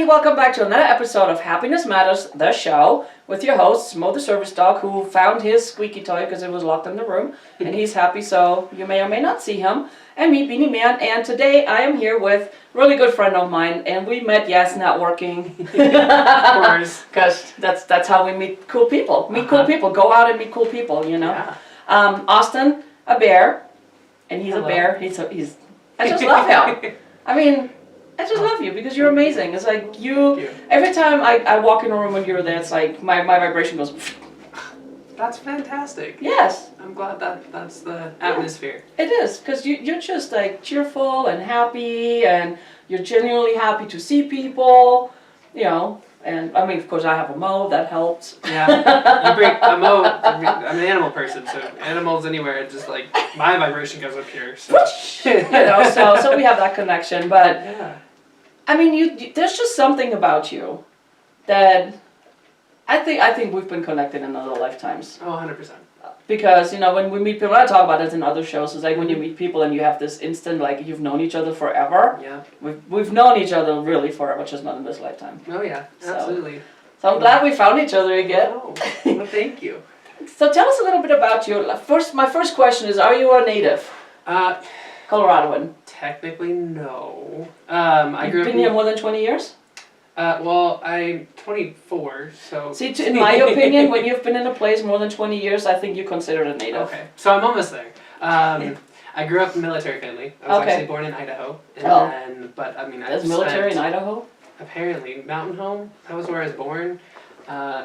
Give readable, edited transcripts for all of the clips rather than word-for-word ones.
welcome back to another episode of Happiness Matters, the show, with your host, Mo the Service Dog, who found his squeaky toy because it was locked in the room, and he's happy, so you may or may not see him, and me, Beanie Man, and today I am here with a really good friend of mine, and we met, yes, networking, Of course. because that's how we meet cool people, cool people, go out and meet cool people, you know. Yeah. Austin, a bear, and he's Hello. a bear, I just love him. I mean, I just love you because you're amazing. It's like Thank you. every time I walk in a room when you're there, it's like my vibration goes. That's fantastic. Yes. I'm glad that's the atmosphere. It is, because you're just like cheerful and happy, and you're genuinely happy to see people, you know. And I mean, of course, I have a Mo, that helps. Yeah. I'm an animal person, so animals anywhere, it's just like my vibration goes up here. So. You know, so we have that connection. But Yeah. I mean, there's just something about you that I think we've been connected in other lifetimes. Oh, 100%. Because, you know, when we meet people, I talk about it in other shows, it's like when you meet people and you have this instant, like, you've known each other forever. Yeah. We've known each other really forever, just not in this lifetime. Oh yeah. Absolutely. So I'm glad we found each other again. Oh, well, thank you. So tell us a little bit about you. My first question is, are you a native Coloradoan? Technically, no. I grew You've up been here more than 20 years? Well, I'm 24, so... See, in my opinion, when you've been in a place more than 20 years, I think you're considered a native. Okay, so I'm almost there. I grew up in a military family. I was actually born in Idaho. And then, but I mean, There's military in Idaho? Apparently. Mountain Home, that was where I was born.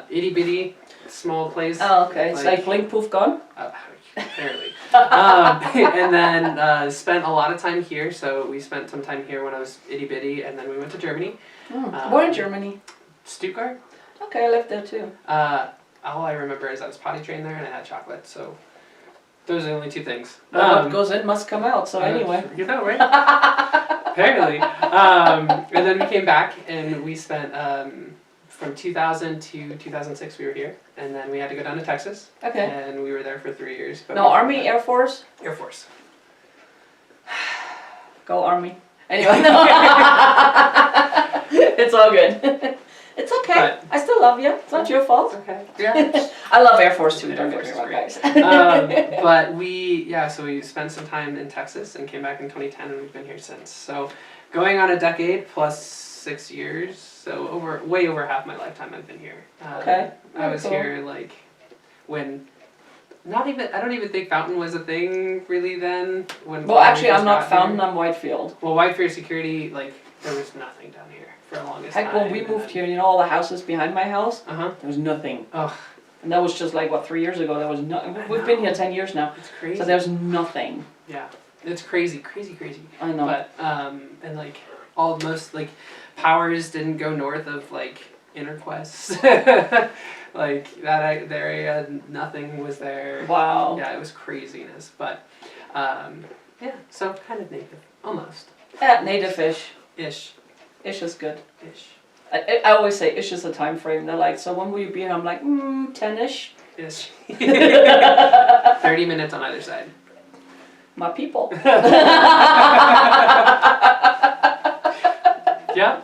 Itty bitty, small place. Oh, okay. It's like Blink Poof Gone? Apparently. And then spent a lot of time here, so we spent some time here when I was itty bitty, and then we went to Germany. Where in Germany? Stuttgart. Okay, I lived there too. All I remember is I was potty trained there and I had chocolate, so those are the only two things. Well, what goes in must come out, so anyway. You know, right? Apparently. And then we came back and we spent, from 2000 to 2006 we were here, and then we had to go down to Texas. Okay. And we were there for 3 years. But No, Army, Air Force? Air Force. Go Army. Anyway, no. It's all good. It's okay. But- I still love you. It's not your fault. Okay. Yeah. I love Air Force too, Air don't get Force me is wrong, great. guys. But so we spent some time in Texas and came back in 2010, and we've been here since. So going on a decade plus 6 years, so way over half my lifetime I've been here. Okay. I was cool. here like when I don't even think Fountain was a thing really then. Well, actually, I'm not Fountain, I'm Whitefield. Well, Whitefield Security, like, there was nothing down here for the longest time. Heck, when we moved here, you know all the houses behind my house? Uh-huh. There was nothing. Oh, And that was just like, 3 years ago? There was nothing. We've been here 10 years now. it's crazy. So there's nothing. Yeah, it's crazy. I know. But, and like, like, powers didn't go north of, like, Interquest. Like, the area, nothing was there. Wow. Yeah, it was craziness. But, yeah, so kind of native. Almost. Native fish. Ish. Ish is good. Ish. I always say ish is a time frame. They're like, so when will you be here? I'm like, 10-ish. Ish. 30 minutes on either side. My people. Yeah.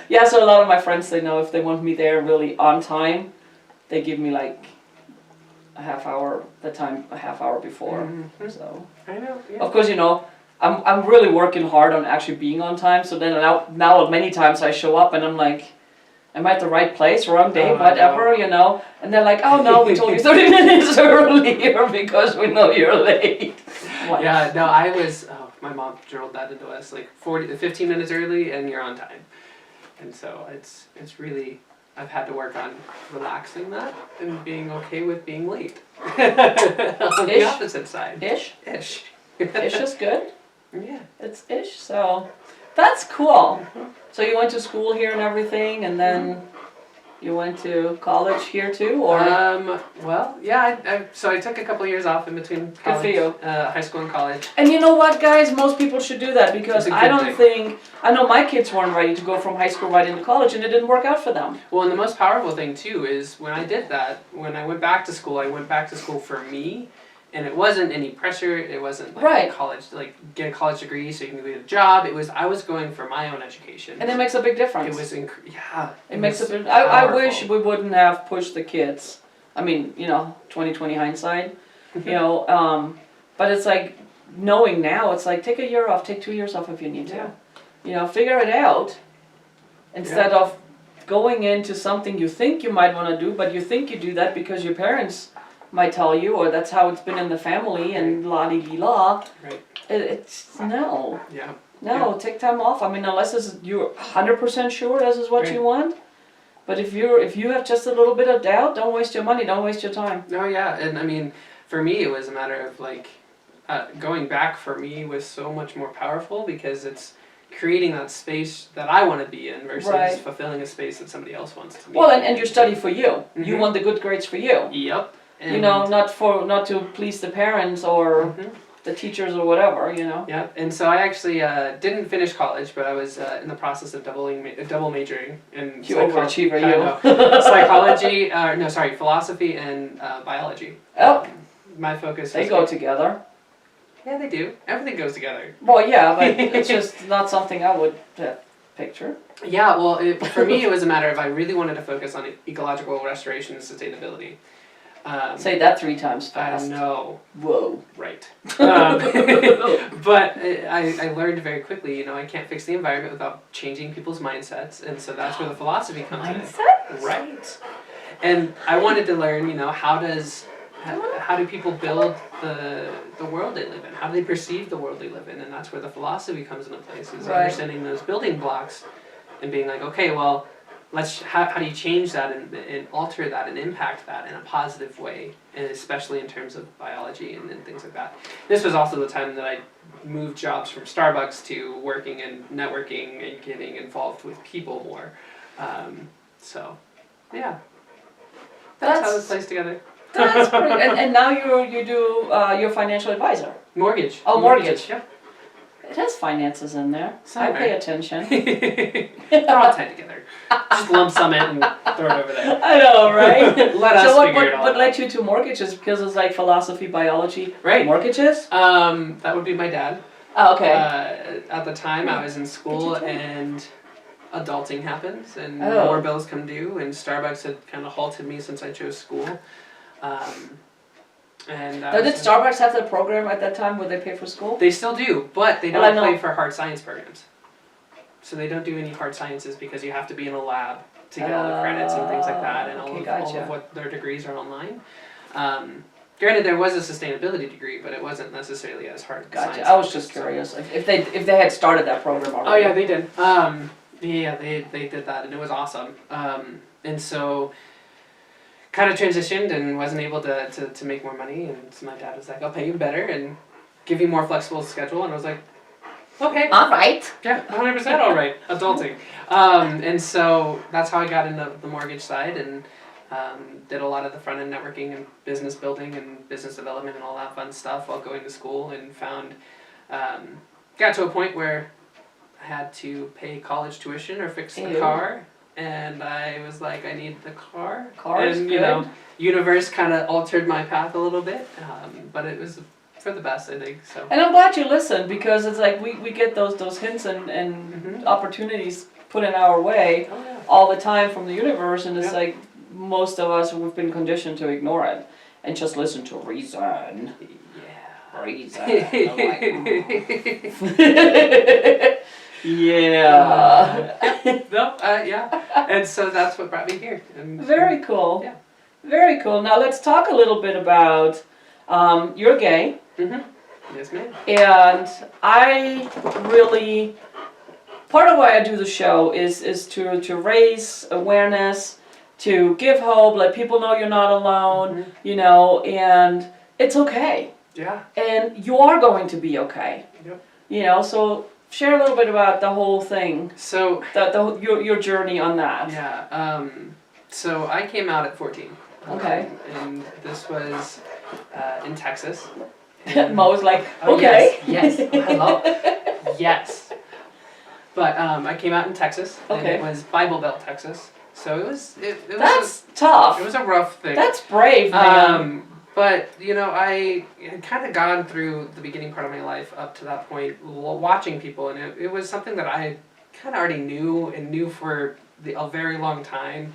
Yeah, so a lot of my friends, they know if they want me there really on time, they give me like a half hour before. Mm-hmm. So I know. Yeah. of course, you know, I'm really working hard on actually being on time. So then now many times I show up and I'm like, am I at the right place, wrong day, whatever, you know? And they're like, oh no, we told you 30 minutes earlier because we know you're late. What? Yeah. No, my mom drilled that into us, like 15 minutes early and you're on time. And so it's really, I've had to work on relaxing that and being okay with being late. On the opposite side. Ish? Ish. Ish is good. Yeah. It's ish, so that's cool. So you went to school here and everything, and then you went to college here too, or? Well, yeah, so I took a couple of years off in between college. Good for you. High school and college. And you know what, guys? Most people should do that because It's a I good don't think, I know my kids weren't ready to go from high school right into college, and it didn't work out for them. Well, and the most powerful thing too is when I did that, when I went back to school, I went back to school for me And it wasn't any pressure. It wasn't like Right. college, like get a college degree so you can get a job. I was going for my own education. And it makes a big difference. It was, yeah. It makes a big. I wish we wouldn't have pushed the kids. I mean, 20/20 hindsight, but it's like knowing now. It's like take a year off, take 2 years off if you need to. Figure it out instead of going into something you think you might want to do, but you think you do that because your parents might tell you, or that's how it's been in the family, and la-di-di-la. Right. It's no. Yeah. No, take time off. I mean, unless you're 100% sure this is what you want. But if you have just a little bit of doubt, don't waste your money, don't waste your time. No, yeah, and I mean, for me, it was a matter of like, going back for me was so much more powerful because it's creating that space that I want to be in versus fulfilling a space that somebody else wants to be. Well, and you study for you. You want the good grades for you. Yep. And not to please the parents or the teachers or whatever, Yeah, and so I actually didn't finish college, but I was in the process of double majoring in overachiever, psychology. Philosophy and biology. Oh, my focus. They go together. Yeah, they do. Everything goes together. Well, yeah, but it's just not something I would picture. Yeah, well, for me, it was a matter of I really wanted to focus on ecological restoration and sustainability. Say that 3 times fast. I know. Whoa. Right. But I learned very quickly, I can't fix the environment without changing people's mindsets, and so that's where the philosophy comes in. Right. And I wanted to learn, how do people build the world they live in? How do they perceive the world they live in? And that's where the philosophy comes into place, is understanding those building blocks and being like, okay, well, how do you change that and alter that and impact that in a positive way, and especially in terms of biology and things like that. This was also the time that I moved jobs from Starbucks to working and networking and getting involved with people more. So, yeah. That's how this plays together. That's pretty. And now you do you're a financial advisor. Mortgage. Oh, mortgage. Yeah. It has finances in there. I pay attention. They're all tied together. Just lump sum it and throw it over there. I know, right? Let us figure it all out. What led you to mortgages? Because it's like philosophy, biology. Right. Mortgages? That would be my dad. Oh, okay. At the time, I was in school and adulting happens and more bills come due, and Starbucks had kind of halted me since I chose school. Now, did Starbucks have that program at that time where they pay for school? They still do, but they don't pay for hard science programs. So they don't do any hard sciences because you have to be in a lab to get all the credits and things like that, and all of what their degrees are online. Granted, there was a sustainability degree, but it wasn't necessarily as hard. Gotcha. I was just curious if they had started that program already. Oh yeah, they did. They did that, and it was awesome. And so, kind of transitioned and wasn't able to make more money, and so my dad was like, "I'll pay you better and give you more flexible schedule," and I was like, "Okay, all right." Yeah, 100% all right. Adulting, and so that's how I got into the mortgage side and did a lot of the front end networking and business building and business development and all that fun stuff while going to school, and found got to a point where I had to pay college tuition or fix the car. And I was like, I need the car. And good. Universe kind of altered my path a little bit, but it was for the best, I think. So. And I'm glad you listened, because it's like we get those hints and opportunities put in our way all the time from the universe, and it's like most of us, we've been conditioned to ignore it and just listen to reason. Yeah, reason. Yeah. And so that's what brought me here. And very cool. Yeah. Very cool. Now let's talk a little bit about, you're gay. Mm-hmm. Yes, ma'am. And I really, part of why I do the show is to raise awareness, to give hope, let people know you're not alone, and it's okay. Yeah. And you are going to be okay. Yep. So share a little bit about the whole thing. So your journey on that. Yeah. So I came out at 14. Okay. And this was in Texas. Mo was like, okay. Yes. Hello. Yes. But I came out in Texas. And it was Bible Belt, Texas. So it was. That's tough. It was a rough thing. That's brave, man. But, you know, I had kind of gone through the beginning part of my life up to that point watching people, and it was something that I kind of already knew and knew for a very long time.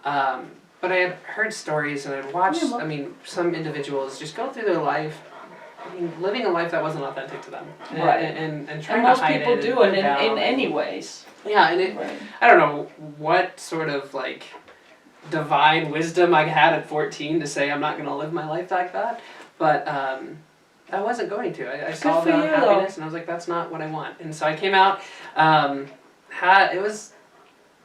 But I had heard stories and I'd watched, I mean, some individuals just go through their life, I mean, living a life that wasn't authentic to them. Right. And trying And most to hide people it do, and and put in down. any ways. Yeah, and Right. I don't know what sort of like divine wisdom I had at 14 to say I'm not going to live my life like that, but I wasn't going to. I saw the unhappiness and I was like, that's not what I want. And so I came out. It was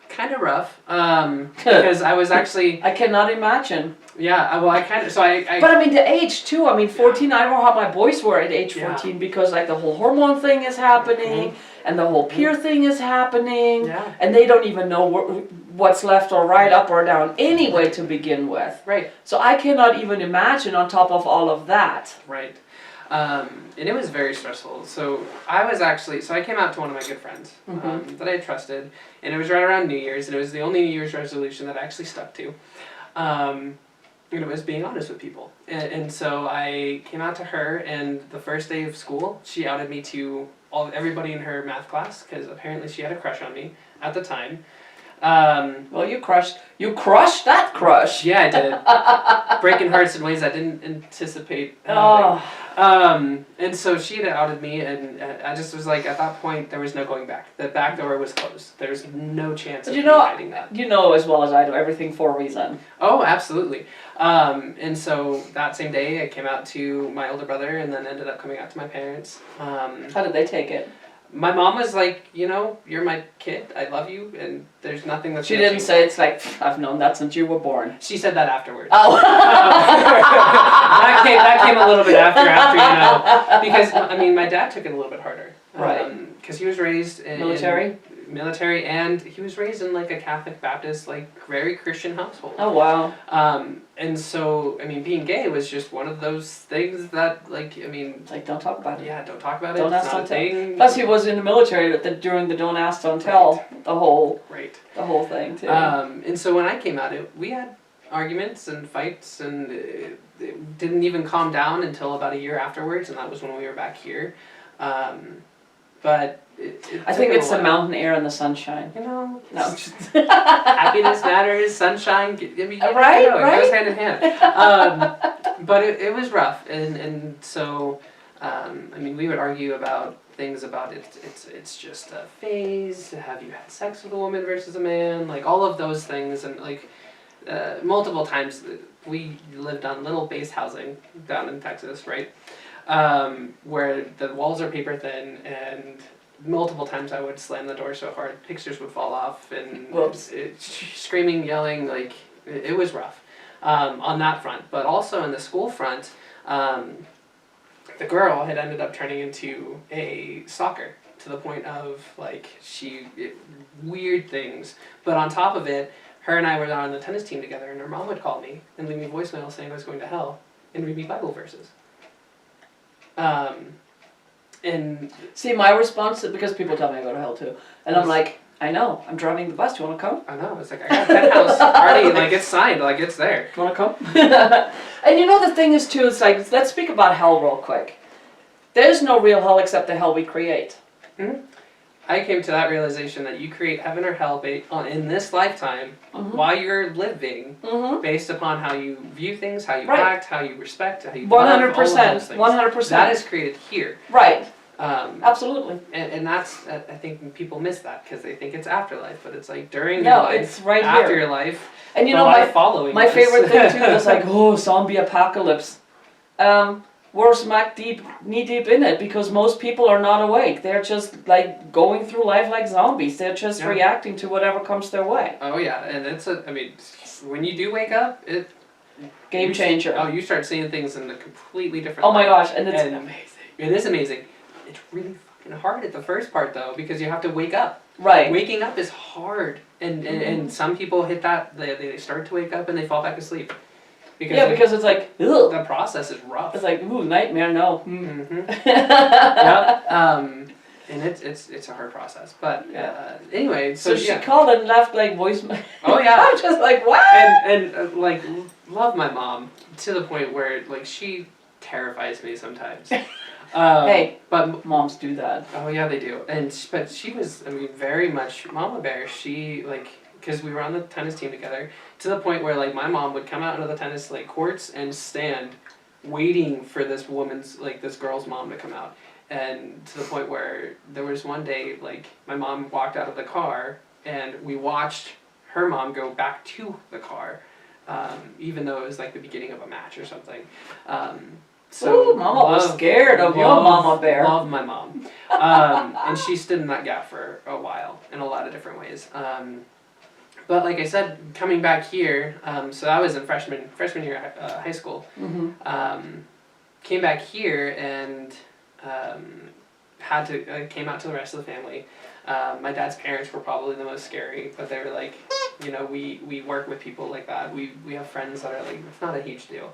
kind of rough because I was actually. I cannot imagine. Yeah, well, I kind of. So I But I mean, the age too. I mean, 14. I don't know how my boys were at age 14 because like the whole hormone thing is happening and the whole peer thing is happening, Yeah. and they don't even know what's left or right, up or down anyway to begin with. Right. So I cannot even imagine on top of all of that. Right. And it was very stressful. So I came out to one of my good friends that I trusted, and it was right around New Year's, and it was the only New Year's resolution that I actually stuck to. And it was being honest with people. And so I came out to her, and the first day of school, she outed me to everybody in her math class, because apparently she had a crush on me at the time. Well, you crushed that crush. Yeah, I did. Breaking hearts in ways I didn't anticipate. And so she had outed me, and I just was like, at that point, there was no going back. The back door was closed. There was no chance of me hiding that. You know as well as I do, everything for a reason. Oh, absolutely. And so that same day, I came out to my older brother, and then ended up coming out to my parents. How did they take it? My mom was like, you know, you're my kid. I love you, and there's nothing that She didn't say it's like, I've known that since you were born. She said that afterwards. Oh. that came a little bit after, you know, because I mean, my dad took it a little bit harder, right? Because he was raised in military, and he was raised in like a Catholic Baptist, like very Christian household. Oh wow. And so I mean, being gay was just one of those things that, like, I mean, like, don't talk about it. Yeah, don't talk about it. Don't it's ask, not don't a tell. thing. Plus, he was in the military during the don't ask, don't tell, the whole thing too. And so when I came out, we had arguments and fights, and it didn't even calm down until about a year afterwards, and that was when we were back here. But I think it's the mountain air and the sunshine. You know, no. Happiness matters, sunshine. I mean, right. It goes hand in hand. But it was rough, and so I mean, we would argue about things about it's just a phase. Have you had sex with a woman versus a man? Like all of those things, and like multiple times we lived on little base housing down in Texas, right? Where the walls are paper thin, and multiple times I would slam the door so hard pictures would fall off, and screaming, yelling, like it was rough on that front. But also in the school front, the girl had ended up turning into a stalker to the point of like weird things. But on top of it, her and I were on the tennis team together, and her mom would call me and leave me voicemail saying I was going to hell and read me Bible verses. And see, my response is, because people tell me I go to hell too, and I'm like, I know, I'm driving the bus. Do you want to come? I know. It's like I got a penthouse already. Like it's signed. Like it's there. Do you want to come? And you know the thing is too. It's like, let's speak about hell real quick. There's no real hell except the hell we create. Mm-hmm. I came to that realization that you create heaven or hell in this lifetime while you're living, based upon how you view things, how you act, how you respect, how you 100%, 100%. That is created here. Right. Absolutely. And that's, I think people miss that because they think it's afterlife, but it's like during your life, it's right after here. Your life, and you know my favorite thing too is like, oh, zombie apocalypse. We're smack knee deep in it because most people are not awake. They're just like going through life like zombies. They're just reacting to whatever comes their way. Oh yeah, and I mean, when you do wake up, game changer. You start seeing things in a completely different light. Oh my gosh, and it's amazing. It is amazing. It's really fucking hard at the first part though, because you have to wake up. Right. Waking up is hard, and some people hit that, they start to wake up and they fall back asleep. Because it's like, ugh. The process is rough. It's like, ooh, nightmare, no. Yep. And it's a hard process. But anyway, so she called and left like voicemail. Oh yeah. I'm just like, what? And like love my mom to the point where like she terrifies me sometimes. Hey, but moms do that. oh yeah, they do. But she was, I mean, very much Mama Bear. She like, because we were on the tennis team together, to the point where like my mom would come out into the tennis like courts and stand, waiting for this woman's like this girl's mom to come out, and to the point where there was one day like my mom walked out of the car and we watched her mom go back to the car, even though it was like the beginning of a match or something. So ooh, Mama was scared of your Mama Bear. Love my mom. And she stood in that gap for a while in a lot of different ways. But like I said, coming back here, so I was in freshman year high school. Mm-hmm. Came back here and came out to the rest of the family. My dad's parents were probably the most scary, but they were like, you know, we work with people like that. We have friends that are like, it's not a huge deal.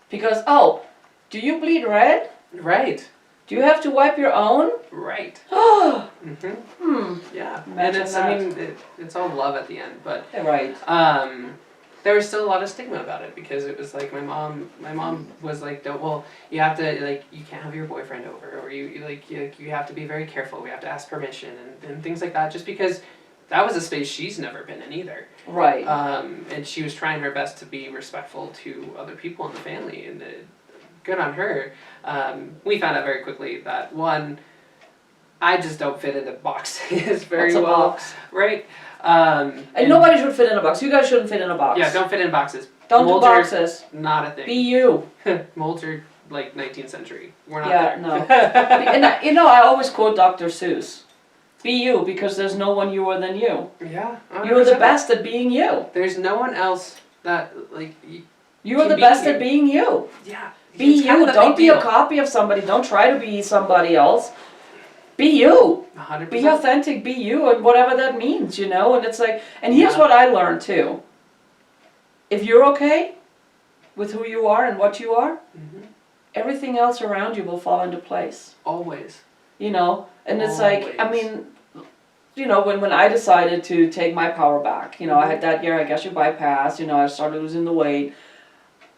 Because, do you bleed red? Right. Do you have to wipe your own? Right. Hmm. Yeah. Imagine and it's, that. I mean, it's all love at the end, but Right. there was still a lot of stigma about it because it was like my mom was like, well, you have to, like, you can't have your boyfriend over, or you have to be very careful, we have to ask permission and things like that, just because that was a space she's never been in either. Right. And she was trying her best to be respectful to other people in the family, and good on her. We found out very quickly that, one, I just don't fit into boxes very What's a well. box? Right? And nobody should fit in a box. You guys shouldn't fit in a box. Yeah, don't fit in boxes. Don't Molds do are boxes. not a thing. Be you. Molds are like 19th century. We're not Yeah, there. no. And I always quote Dr. Seuss. Be you, because there's no one youer than you. Yeah, 100%. You're the best at being you. There's no one else that, like... You are the best at being you. Yeah. Be It's kind you. of the Don't big be a deal. copy of somebody. Don't try to be somebody else. Be you. 100%. Be authentic. Be you, and whatever that means, you know. And it's like, and here's Yeah. what I learned too. If you're okay with who you are and what you are, everything else around you will fall into place. Always. You know, and it's like, I Always. mean, you know, when I decided to take my power back, you know, I had that year, I guess you bypass, you know, I started losing the weight.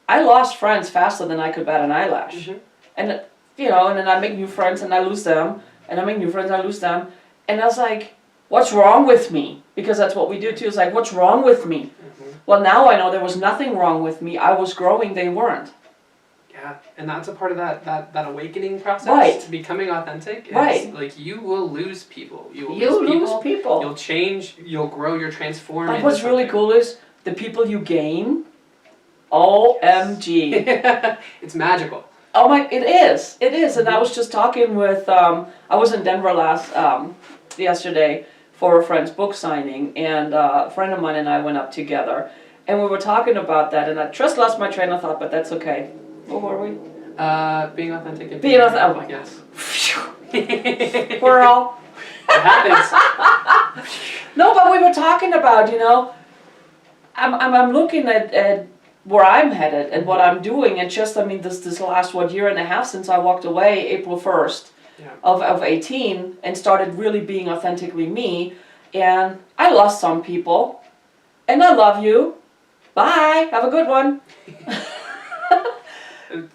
I lost friends faster than I could bat an eyelash. And, you know, and then I make new friends and I lose them. And I make new friends and I lose them. And I was like, what's wrong with me? Because that's what we do too. It's like, what's wrong with me? Well, now I know there was nothing wrong with me. I was growing, they weren't. Yeah, and that's a part of that awakening process. Right. Becoming authentic. Is, Right. like, you will lose people. You will You lose lose people. You'll change. You'll grow. You'll transform. But into what's really something. cool is the people you gain. OMG. It's magical. Oh my, it is. It is. And I was just talking with, I was in Denver yesterday for a friend's book signing, and a friend of mine and I went up together, and we were talking about that, and I just lost my train of thought, but that's okay. What were we? Being authentic. And Being authentic. Oh my yes. God. We're all. It happens. No, but we were talking about, you know, I'm looking at where I'm headed and what I'm doing, and just, I mean, this last, year and a half since I walked away, April 1st Yeah. of 18, and started really being authentically me, and I lost some people, and I love you. Bye, have a good one.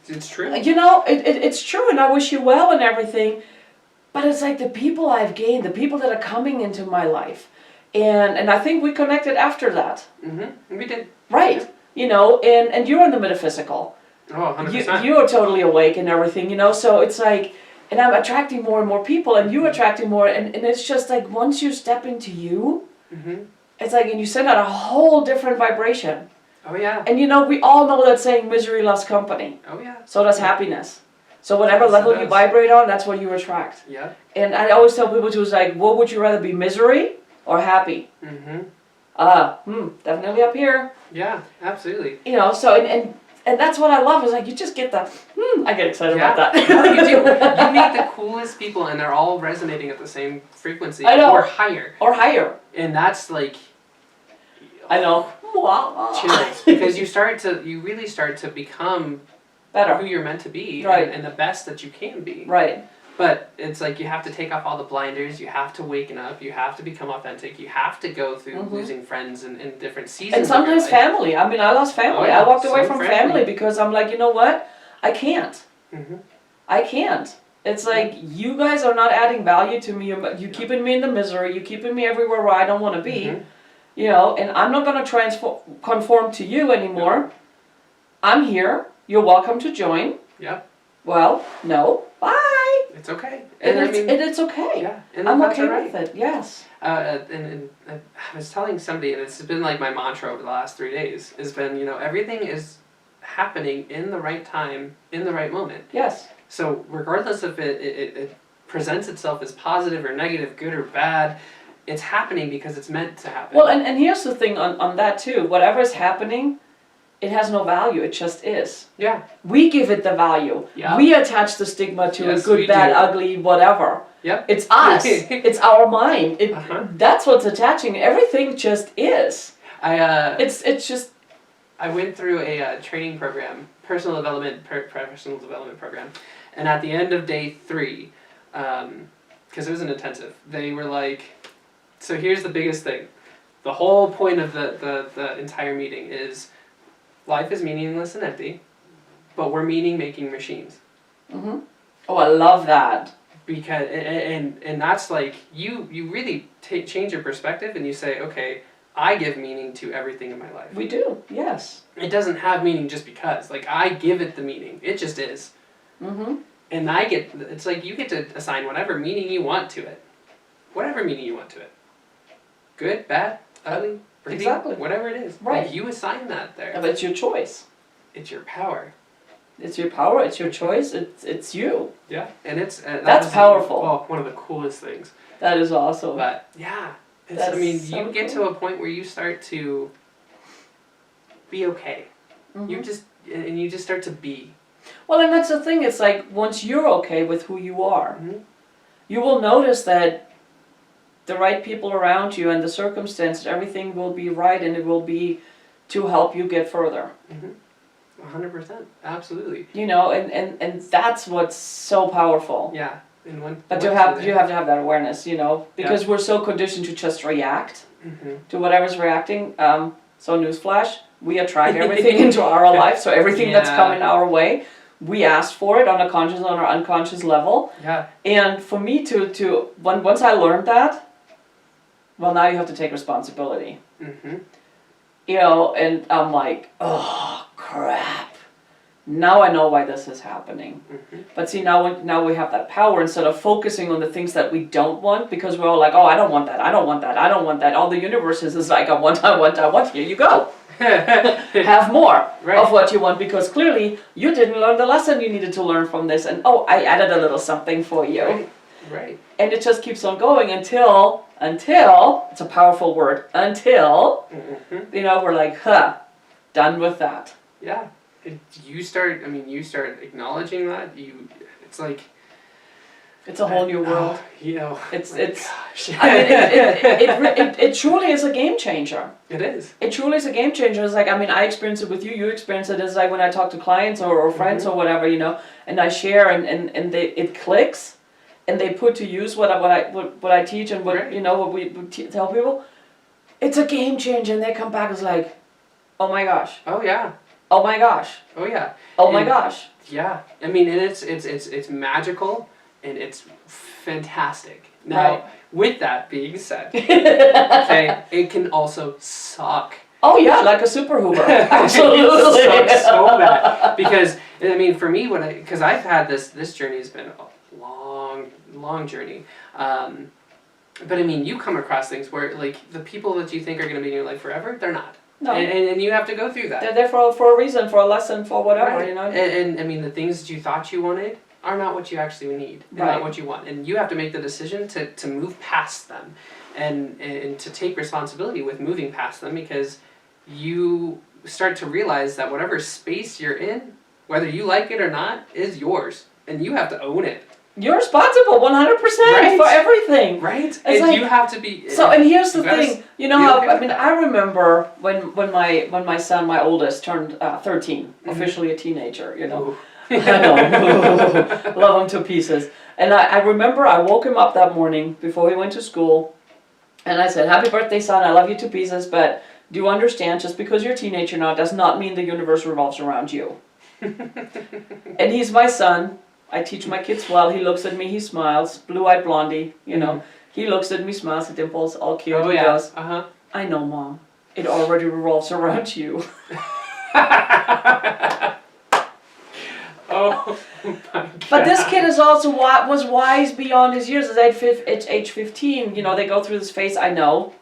It's true. You know, it's true, and I wish you well and everything, but it's like the people I've gained, the people that are coming into my life, and I think we connected after that. We did. Right. You know, and you're in the metaphysical. Oh, 100%. You're totally awake and everything, you know, so it's like, and I'm attracting more and more people, and you attracting more, and it's just like, once you step into you, it's like, and you send out a whole different vibration. Oh, yeah. And you know, we all know that saying, misery loves company. Oh, yeah. So does happiness. So whatever Yes, it level you does. vibrate on, that's what you attract. Yeah. And I always tell people to, it's like, what would you rather be, misery or happy? Definitely up here. Yeah, absolutely. You know, so, and that's what I love, is like, you just get the, I get excited about that. No, you do. You meet the coolest people, and they're all resonating at the same frequency. I know. Or higher. Or higher. And that's like... I know. Chills. Because you really start to become Better. who you're meant to be. Right. And the best that you can be. Right. But it's like you have to take off all the blinders, you have to waken up, you have to become authentic, you have to go through losing friends in different seasons. And sometimes family. I mean, I lost family. I walked away from family because I'm like, you know what? I can't. I can't. It's like, you guys are not adding value to me. You're keeping me in the misery. You're keeping me everywhere where I don't want to be. You know, and I'm not going to conform to you anymore. I'm here. You're welcome to join. Yep. Well, no. Bye. It's okay. And it's okay. Yeah. And I'm that's okay right. with it. Yes. And I was telling somebody, and it's been like my mantra over the last 3 days, has been, you know, everything is happening in the right time, in the right moment. Yes. So regardless if it presents itself as positive or negative, good or bad, it's happening because it's meant to happen. Well, and here's the thing on that too. Whatever's happening, it has no value. It just is. Yeah. We give it the value. Yeah. We attach the stigma to it, good, bad, ugly, whatever. Yep. It's us. It's our mind. That's what's attaching. Everything just is. It's just. I went through a training program, professional development program, and at the end of day 3, because it was an intensive, they were like, so here's the biggest thing. The whole point of the entire meeting is life is meaningless and empty, but we're meaning-making machines. Oh, I love that. Because and that's like, you really change your perspective and you say, okay, I give meaning to everything in my life. We do, yes. It doesn't have meaning just because. Like, I give it the meaning. It just is. And it's like you get to assign whatever meaning you want to it. Whatever meaning you want to it. Good, bad, ugly, pretty, whatever it is. Right. Like, you assign that there. But it's your choice. It's your power. It's your power, it's your choice, it's you. Yeah. And it's... that's powerful. Well, one of the coolest things. That is awesome. But, yeah. You get to a point where you start to be okay. You just start to be. Well, and that's the thing. It's like, once you're okay with who you are, you will notice that the right people around you and the circumstances, everything will be right, and it will be to help you get further. 100%. Absolutely. You know, and that's what's so powerful. Yeah. But you have to have that awareness, you know, because we're so conditioned to just react to whatever's reacting. So newsflash, we attract everything into our life. So everything that's coming our way, we asked for it on a conscious, on our unconscious level. Yeah. And for me once I learned that, well, now you have to take responsibility. You know, and I'm like, oh crap. Now I know why this is happening. But see, now we have that power, instead of focusing on the things that we don't want, because we're all like, oh, I don't want that, I don't want that, I don't want that. All the universe is like, I want, here you go. Have more of what you want, because clearly you didn't learn the lesson you needed to learn from this, and oh, I added a little something for you. Right. And it just keeps on going until, it's a powerful word, until, you know, we're like, done with that. Yeah. You start acknowledging that, it's like... It's a whole new world. You know, it's. It truly is a game changer. It is. It truly is a game changer. It's like, I experience it with you. You experience it. It's like when I talk to clients or friends or whatever, you know, and I share and it clicks, and they put to use what I teach and what you know what we tell people. It's a game changer, and they come back as like, oh my gosh. Oh yeah. Oh my gosh. Oh yeah. Oh my gosh. Yeah. I mean, and it's magical. And it's fantastic. Now, with that being said, okay, it can also suck. Oh yeah, like a super Hoover. Absolutely. It sucks so bad. Because, I mean, for me, because I've had this journey has been a long journey. But I mean, you come across things where, like, the people that you think are going to be in your life forever, they're not. No. And you have to go through that. They're there for a reason, for a lesson, for whatever, you know. And I mean, the things that you thought you wanted are not what you actually need, not what you want. And you have to make the decision to move past them and to take responsibility with moving past them, because you start to realize that whatever space you're in, whether you like it or not, is yours. And you have to own it. You're responsible 100% for everything. Right. And like, you have to be... So, and here's the thing. You know how, I mean, I remember when my son, my oldest, turned 13, officially a teenager, you know. I know. Love him to pieces. And I remember I woke him up that morning before he went to school. And I said, happy birthday, son. I love you to pieces. But do you understand, just because you're a teenager now does not mean the universe revolves around you. And he's my son. I teach my kids well. He looks at me, he smiles. Blue-eyed blondie, you know. He looks at me, smiles at dimples, all cute. Oh, he yeah. goes, Uh-huh. I know, Mom. It already revolves around you. Oh my God. But this kid is also was wise beyond his years. At age 15, you know, they go through this phase. I know.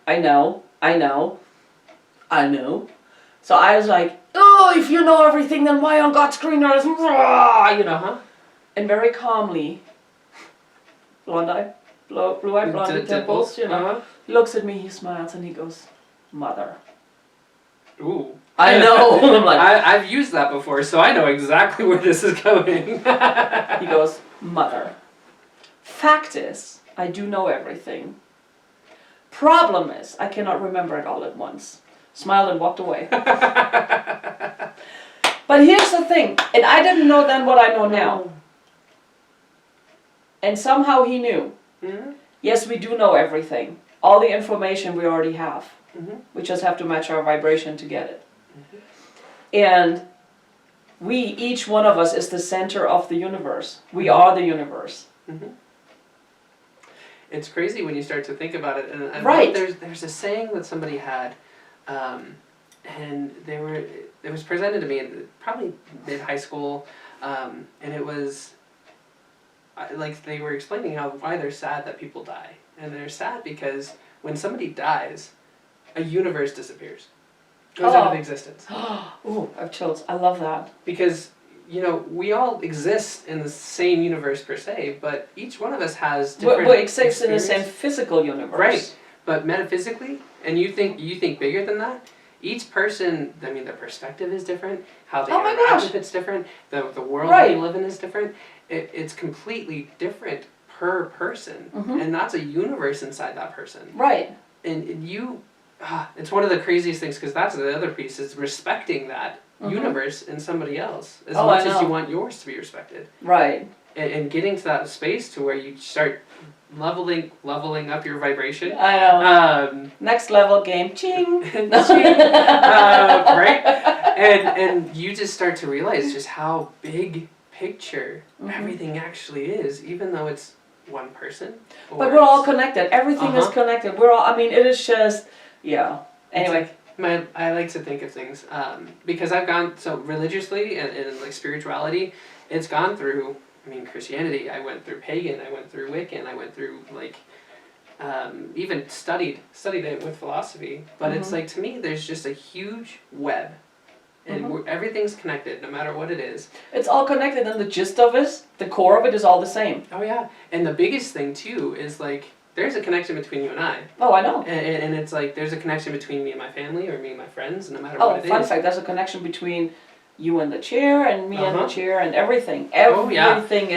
So I was like, oh, if you know everything, then why on God's green earth? You know, and very calmly, blue-eyed blondie dimples, you know, he looks at me, he smiles, and he goes, Mother. Ooh. I know. I'm like, I've used that before, so I know exactly where this is going. He goes, Mother. Fact is, I do know everything. Problem is, I cannot remember it all at once. Smiled and walked away. But here's the thing, and I didn't know then what I know now. And somehow he knew. Mm-hmm. Yes, we do know everything. All the information we already have. Mm-hmm. We just have to match our vibration to get it. Mm-hmm. And each one of us is the center of the universe. We are the universe. Mm-hmm. It's crazy when you start to think about it. And Right. There's a saying that somebody had, and it was presented to me in probably mid high school, and it was like they were explaining why they're sad that people die, and they're sad because when somebody dies, a universe disappears, goes out of existence. Ooh, I have chills. I love that. Because we all exist in the same universe per se, but each one of us has different. We exist in the same physical universe. Right, but metaphysically, and you think bigger than that. Each person, I mean, their perspective is different. How they interact with it's different. The world that you live in is different. It's completely different per person, and that's a universe inside that person. Right. And it's one of the craziest things, because that's the other piece, is respecting that universe in somebody else as much as you want yours to be respected. Right. And getting to that space to where you start leveling up your vibration. I know. Next level game. Ching. Right? And you just start to realize just how big picture everything actually is, even though it's one person. But we're all connected. Everything is connected. We're all, I mean, it is just, yeah. Anyway. I like to think of things, because I've gone, so religiously and like spirituality, it's gone through, I mean, Christianity, I went through pagan, I went through Wiccan, I went through like, even studied it with philosophy, but it's like, to me, there's just a huge web, and everything's connected, no matter what it is. It's all connected, and the gist of it, the core of it is all the same. Oh yeah, and the biggest thing too is like, there's a connection between you and I. Oh, I know. And it's like, there's a connection between me and my family, or me and my friends, no matter what it is. Oh, fun fact, there's a connection between you and the chair, and me and the chair, and everything. Everything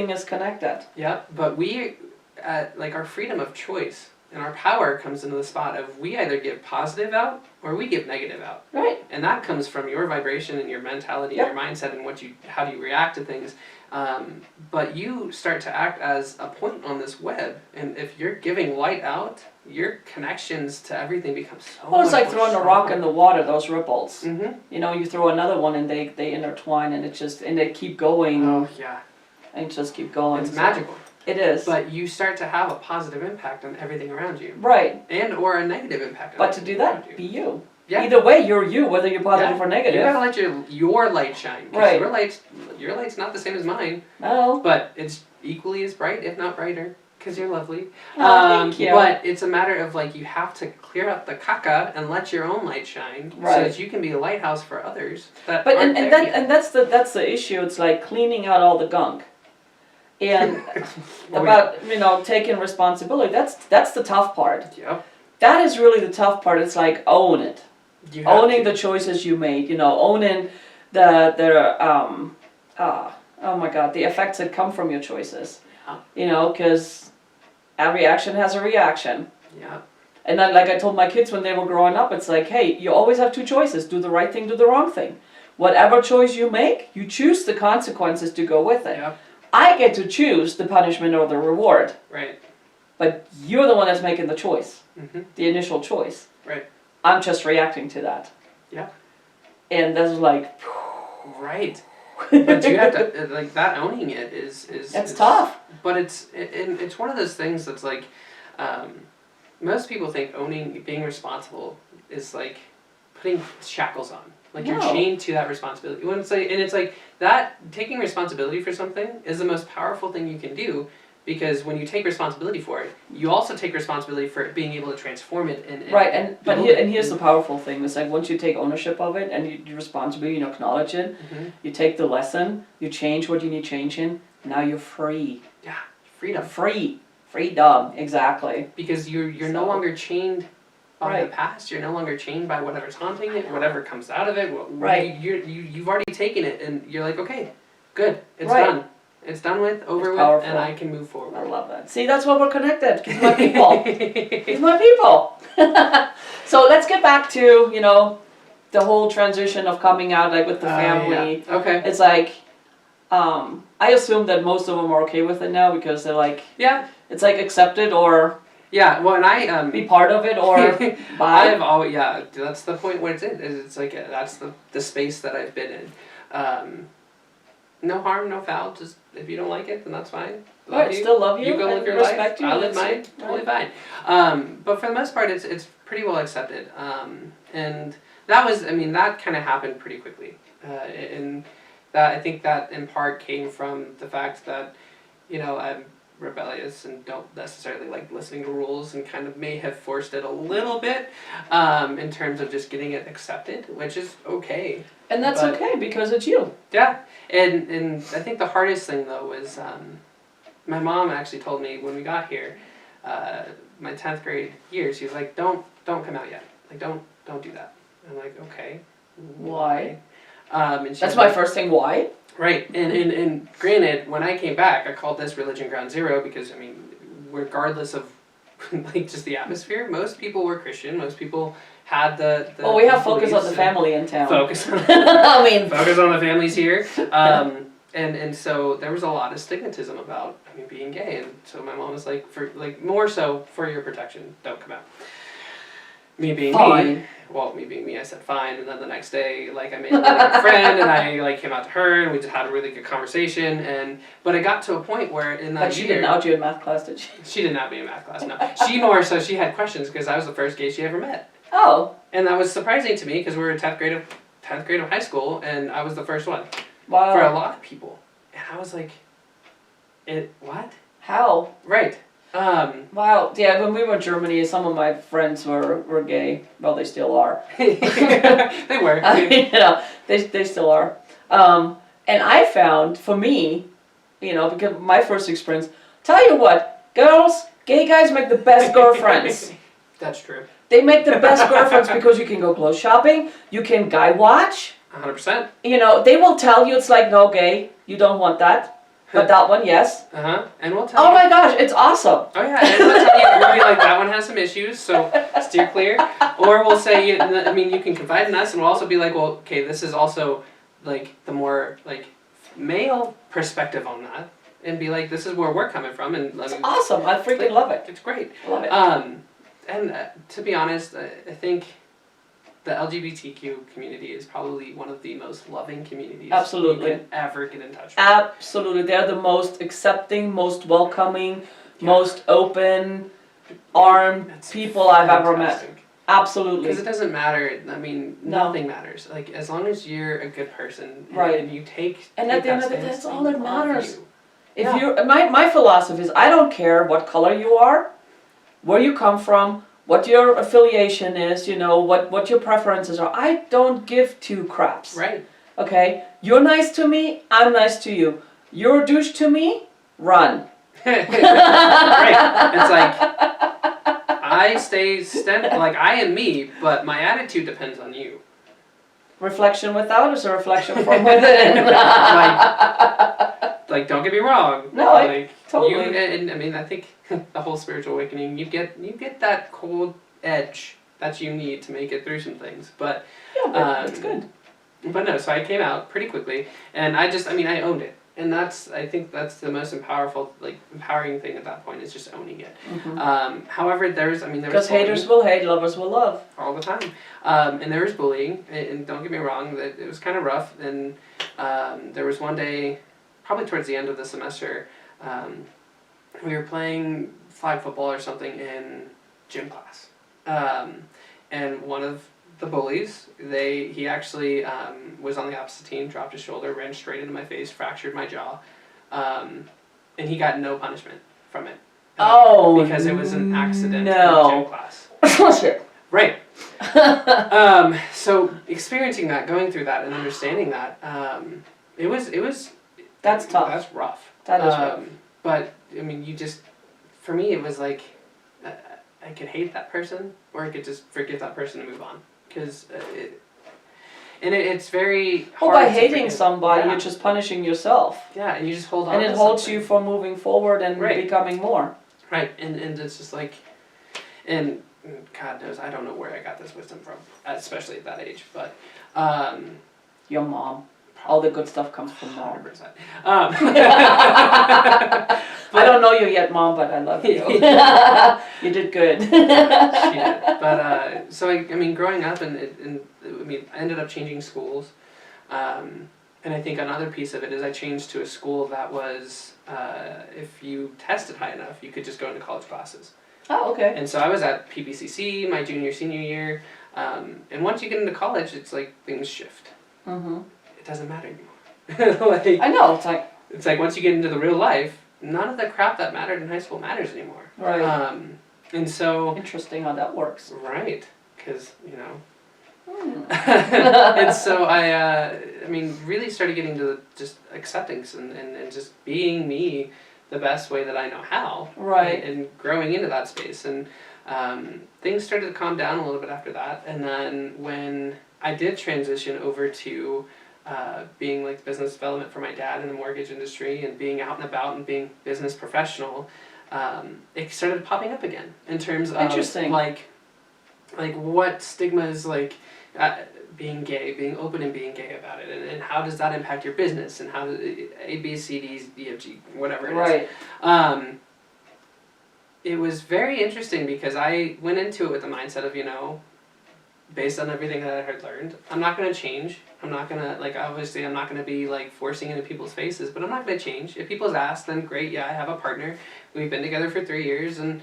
is connected. Yeah, but we, like, our freedom of choice and our power comes into the spot of, we either give positive out or we give negative out. Right. And that comes from your vibration and your mentality and your mindset and how do you react to things. But you start to act as a point on this web, and if you're giving light out, your connections to everything become so much more it's like throwing a rock in the water, those ripples. Mm-hmm. You know, you throw another one and they intertwine, and they keep going. Oh, yeah. And just keep going. It's magical. It is. But you start to have a positive impact on everything around you. Right. And or a negative impact on But to do that, be you. Yeah. Either way, you're you, whether you're positive or negative. You gotta let your light shine. Right. Your light's not the same as mine. No. But it's equally as bright, if not brighter, because you're lovely. Thank you. But it's a matter of, like, you have to clear out the caca and let your own light shine, so that you can be a lighthouse for others. That's the issue. It's like cleaning out all the gunk. And about taking responsibility. That's the tough part. Yep. That is really the tough part. It's like own it. Owning the choices you made, owning the effects that come from your choices. Because every action has a reaction. Yeah. And then, like I told my kids when they were growing up, it's like, hey, you always have two choices: do the right thing, do the wrong thing. whatever choice you make, you choose the consequences to go with it. Yep. I get to choose the punishment or the reward, Right. but you're the one that's making the choice, Mm-hmm. the initial choice. Right. I'm just reacting to that. Yeah. And that's like, right. But you have to like that. Owning it is it's tough. But it's one of those things that's like, most people think being responsible is like putting shackles on. Like you're No. chained to that responsibility. When it's like that, taking responsibility for something is the most powerful thing you can do, because when you take responsibility for it, you also take responsibility for it being able to transform it. Right, here's the powerful thing. It's like once you take ownership of it and you're responsible, you acknowledge it, Mm-hmm. you take the lesson, you change what you need changing, now you're free. Yeah, freedom. Freedom, exactly. Because you're So. no longer chained by Right. the past. You're no longer chained by whatever's haunting it, whatever comes out of it. Right. You've already taken it, and you're like, okay, good, it's Right. done. It's done with, over It's with, powerful. and I can move I forward. love that. See, that's why we're connected. He's my people. He's my people. So let's get back to, the whole transition of coming out, like with the family. Yeah. Okay. It's like, I assume that most of them are okay with it now because they're like, Yeah. it's like accepted or Yeah. Well, and I be part of it or bye. I've always that's the point where it's in. It's like that's the space that I've been in. No harm, no foul. Just if you don't like it, then that's fine. Right, still love you. You go and live your respect life. you. I live mine. Right. Totally fine. But for the most part, it's pretty well accepted. And that kind of happened pretty quickly. And that I think that in part came from the fact that, I'm rebellious and don't necessarily like listening to rules, and kind of may have forced it a little bit, in terms of just getting it accepted, which is okay. And that's okay because it's you. Yeah, and I think the hardest thing though was, my mom actually told me when we got here, my 10th grade year, she was like, don't come out yet, like don't do that. I'm like, okay, Why? And she That's was my like, first thing. Why? right, and granted, when I came back, I called this religion ground zero because regardless of like just the atmosphere, most people were Christian, most people had the Well, we have focus on beliefs the and family in town. focus on I mean, focus on the families here. And so there was a lot of stigmatism about being gay, and so my mom was like, more so for your protection, don't come out. Me being me, I said fine, and then the next day, I made a friend, and I came out to her, and we just had a really good conversation, but it got to a point where in that but she didn't out you in math class, did she? She did not be in math class, no. She more so, she had questions, because I was the first gay she ever met. Oh. And that was surprising to me, because we were in 10th grade of high school, and I was the first one. Wow. For a lot of people. And I was like, what? How? Right. Wow. Yeah, when we were in Germany, some of my friends were gay. Well, they still are. They were. They still are. And I found, for me, because my first experience, tell you what, girls, gay guys make the best girlfriends. That's true. They make the best girlfriends because you can go clothes shopping, you can guy watch. 100%. They will tell you it's like, no, gay, you don't want that. But that one, yes. And we'll tell you. Oh my gosh, it's awesome. Oh yeah, and we'll tell you, we'll be like, that one has some issues, so steer clear. Or we'll say, you can confide in us, and we'll also be like, well, okay, this is also, the more, male perspective on that. And be like, this is where we're coming from. And it's awesome. I freaking love it. It's great. I love it. And to be honest, I think the LGBTQ community is probably one of the most loving communities Absolutely. you can ever get in touch with. Absolutely. They're the most accepting, most welcoming, most open armed people I've ever met. Absolutely. Because it doesn't matter. No. Nothing matters. As long as you're a good person, right, and you take. And at the end of the day, that's all that matters. You. If you're my philosophy is, I don't care what color you are, where you come from, what your affiliation is, what your preferences are. I don't give two craps. Right. Okay? You're nice to me, I'm nice to you. You're a douche to me, run. Right. It's I am me, but my attitude depends on you. Reflection without is a reflection from within. Don't get me wrong. No, totally. I think the whole spiritual awakening, you get that cold edge that you need to make it through some things. But yeah, but it's good. But no, so I came out pretty quickly, and I owned it. And I think that's the most empowering thing at that point, is just owning it. However, there was Because haters will hate, lovers will love. all the time. And there was bullying, and don't get me wrong, that it was kind of rough. And there was one day, probably towards the end of the semester, we were playing flag football or something in gym class. And one of the bullies, he actually was on the opposite team, dropped his shoulder, ran straight into my face, fractured my jaw, and he got no punishment from it. Because it was an accident in gym class. Right. So experiencing that, going through that, and understanding that, it was. That's tough. That's rough. That is rough. But for me, it was like I could hate that person, or I could just forgive that person and move on. Because it's very hard. By hating somebody, you're just punishing yourself. Yeah, and you just hold on. And it holds you from moving forward and becoming more. Right, and it's just like, and God knows, I don't know where I got this wisdom from, especially at that age, but your mom. All the good stuff comes from mom. 100%. I don't know you yet, Mom, but I love you. You did good. She did. But so growing up, and I ended up changing schools, and I think another piece of it is I changed to a school that was, if you tested high enough, you could just go into college classes. Oh, okay. And so I was at PPCC my junior, senior year, and once you get into college, it's like things shift. It doesn't matter anymore. I know, it's like once you get into the real life, none of the crap that mattered in high school matters anymore. Right. And so. Interesting how that works. Right, because and so I really started getting to just acceptance and just being me the best way that I know how. Right. And growing into that space, and things started to calm down a little bit after that. And then when I did transition over to being like business development for my dad in the mortgage industry and being out and about and being business professional, it started popping up again in terms of like what stigmas being gay, being open and being gay about it, and how does that impact your business, and how does A, B, C, D, E, F, G, whatever it is. It was very interesting because I went into it with the mindset of, based on everything that I had learned, I'm not going to change. I'm not going to, obviously I'm not going to be, forcing into people's faces, but I'm not going to change. If people's asked, then great, yeah, I have a partner. We've been together for 3 years, and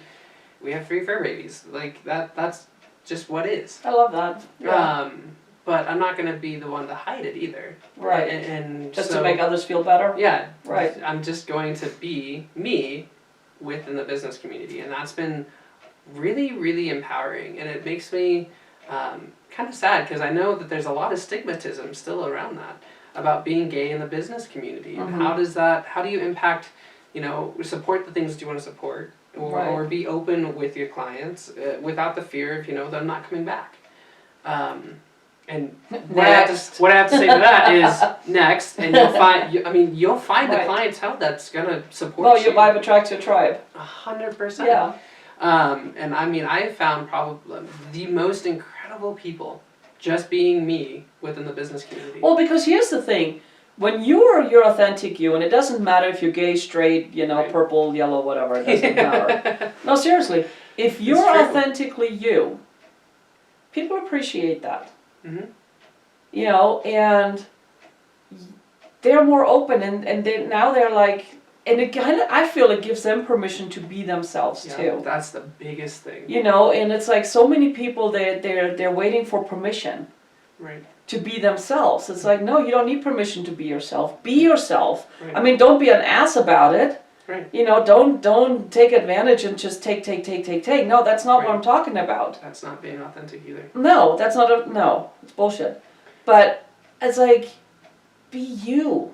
we have 3 fur babies. That's just what is. I love that. Yeah. But I'm not going to be the one to hide it either. Right. And just to make others feel better? Yeah. Right. I'm just going to be me within the business community, and that's been really, really empowering, and it makes me kind of sad because I know that there's a lot of stigmatism still around that about being gay in the business community. And how do you impact, support the things that you want to support, or be open with your clients without the fear of, them not coming back. And what I have to say to that is next, and you'll find the clientele that's gonna support you. Well, your vibe attracts your tribe. 100%. Yeah. And I found probably the most incredible people just being me within the business community. Well, because here's the thing. When you're your authentic you, and it doesn't matter if you're gay, straight, purple, yellow, whatever, it doesn't matter. No, seriously. If you're authentically you, people appreciate that. And they're more open, and they're like, and it I feel it gives them permission to be themselves too. That's the biggest thing. And it's like so many people they're waiting for permission. Right. To be themselves. It's like, no, you don't need permission to be yourself. Be yourself. Right. Don't be an ass about it. Right. Don't take advantage and just take. No, that's not what I'm talking about. That's not being authentic either. No, that's not no, it's bullshit. But it's like, be you.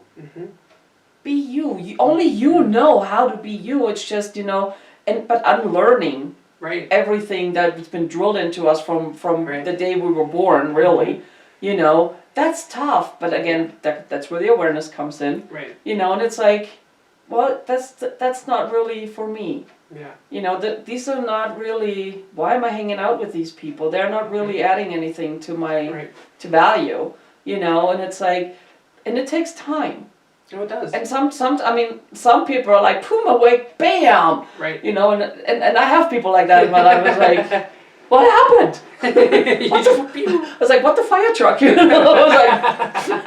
Be you. Only you know how to be you. It's just, but unlearning everything that's been drilled into us from the day we were born, really. That's tough. But again, that's where the awareness comes in. Right. And it's like, well, that's not really for me. Yeah. These are not really, why am I hanging out with these people? They're not really adding anything to my to value. you know, and it's like, and it takes time. Oh, it does. And some people are like, boom, awake, bam, Right. you know, and I have people like that in my life. It's like, what happened? I was like, what the fire truck? You know, I was like,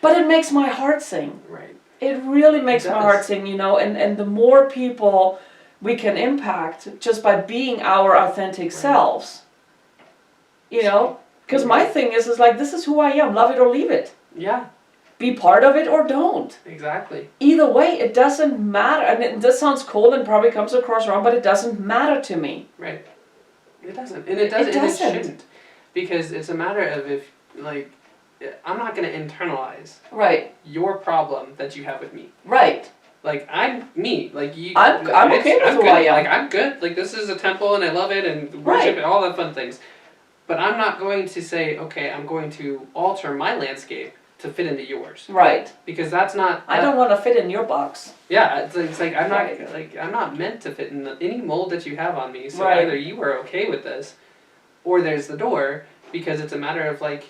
but it makes my heart sing. Right. It really makes my heart sing, you know, and the more people we can impact just by being our authentic selves, you know, because my thing is like, this is who I am, love it or leave it. Yeah. Be part of it or don't. Exactly. Either way, it doesn't matter. And this sounds cold and probably comes across wrong, but it doesn't matter to me. Right. It doesn't. And it doesn't. And it shouldn't. Because it's a matter of if, like, I'm not going to internalize Right. your problem that you have with me. Right. Like, I'm me. Like, you. I'm okay with who I am. Like, I'm good. Like, this is a temple and I love it and worship and all the fun things. But I'm not going to say, okay, I'm going to alter my landscape to fit into yours. Right. Because that's not. I don't want to fit in your box. Yeah, it's like I'm not meant to fit in any mold that you have on me. So either you are okay with this, or there's the door, because it's a matter of like,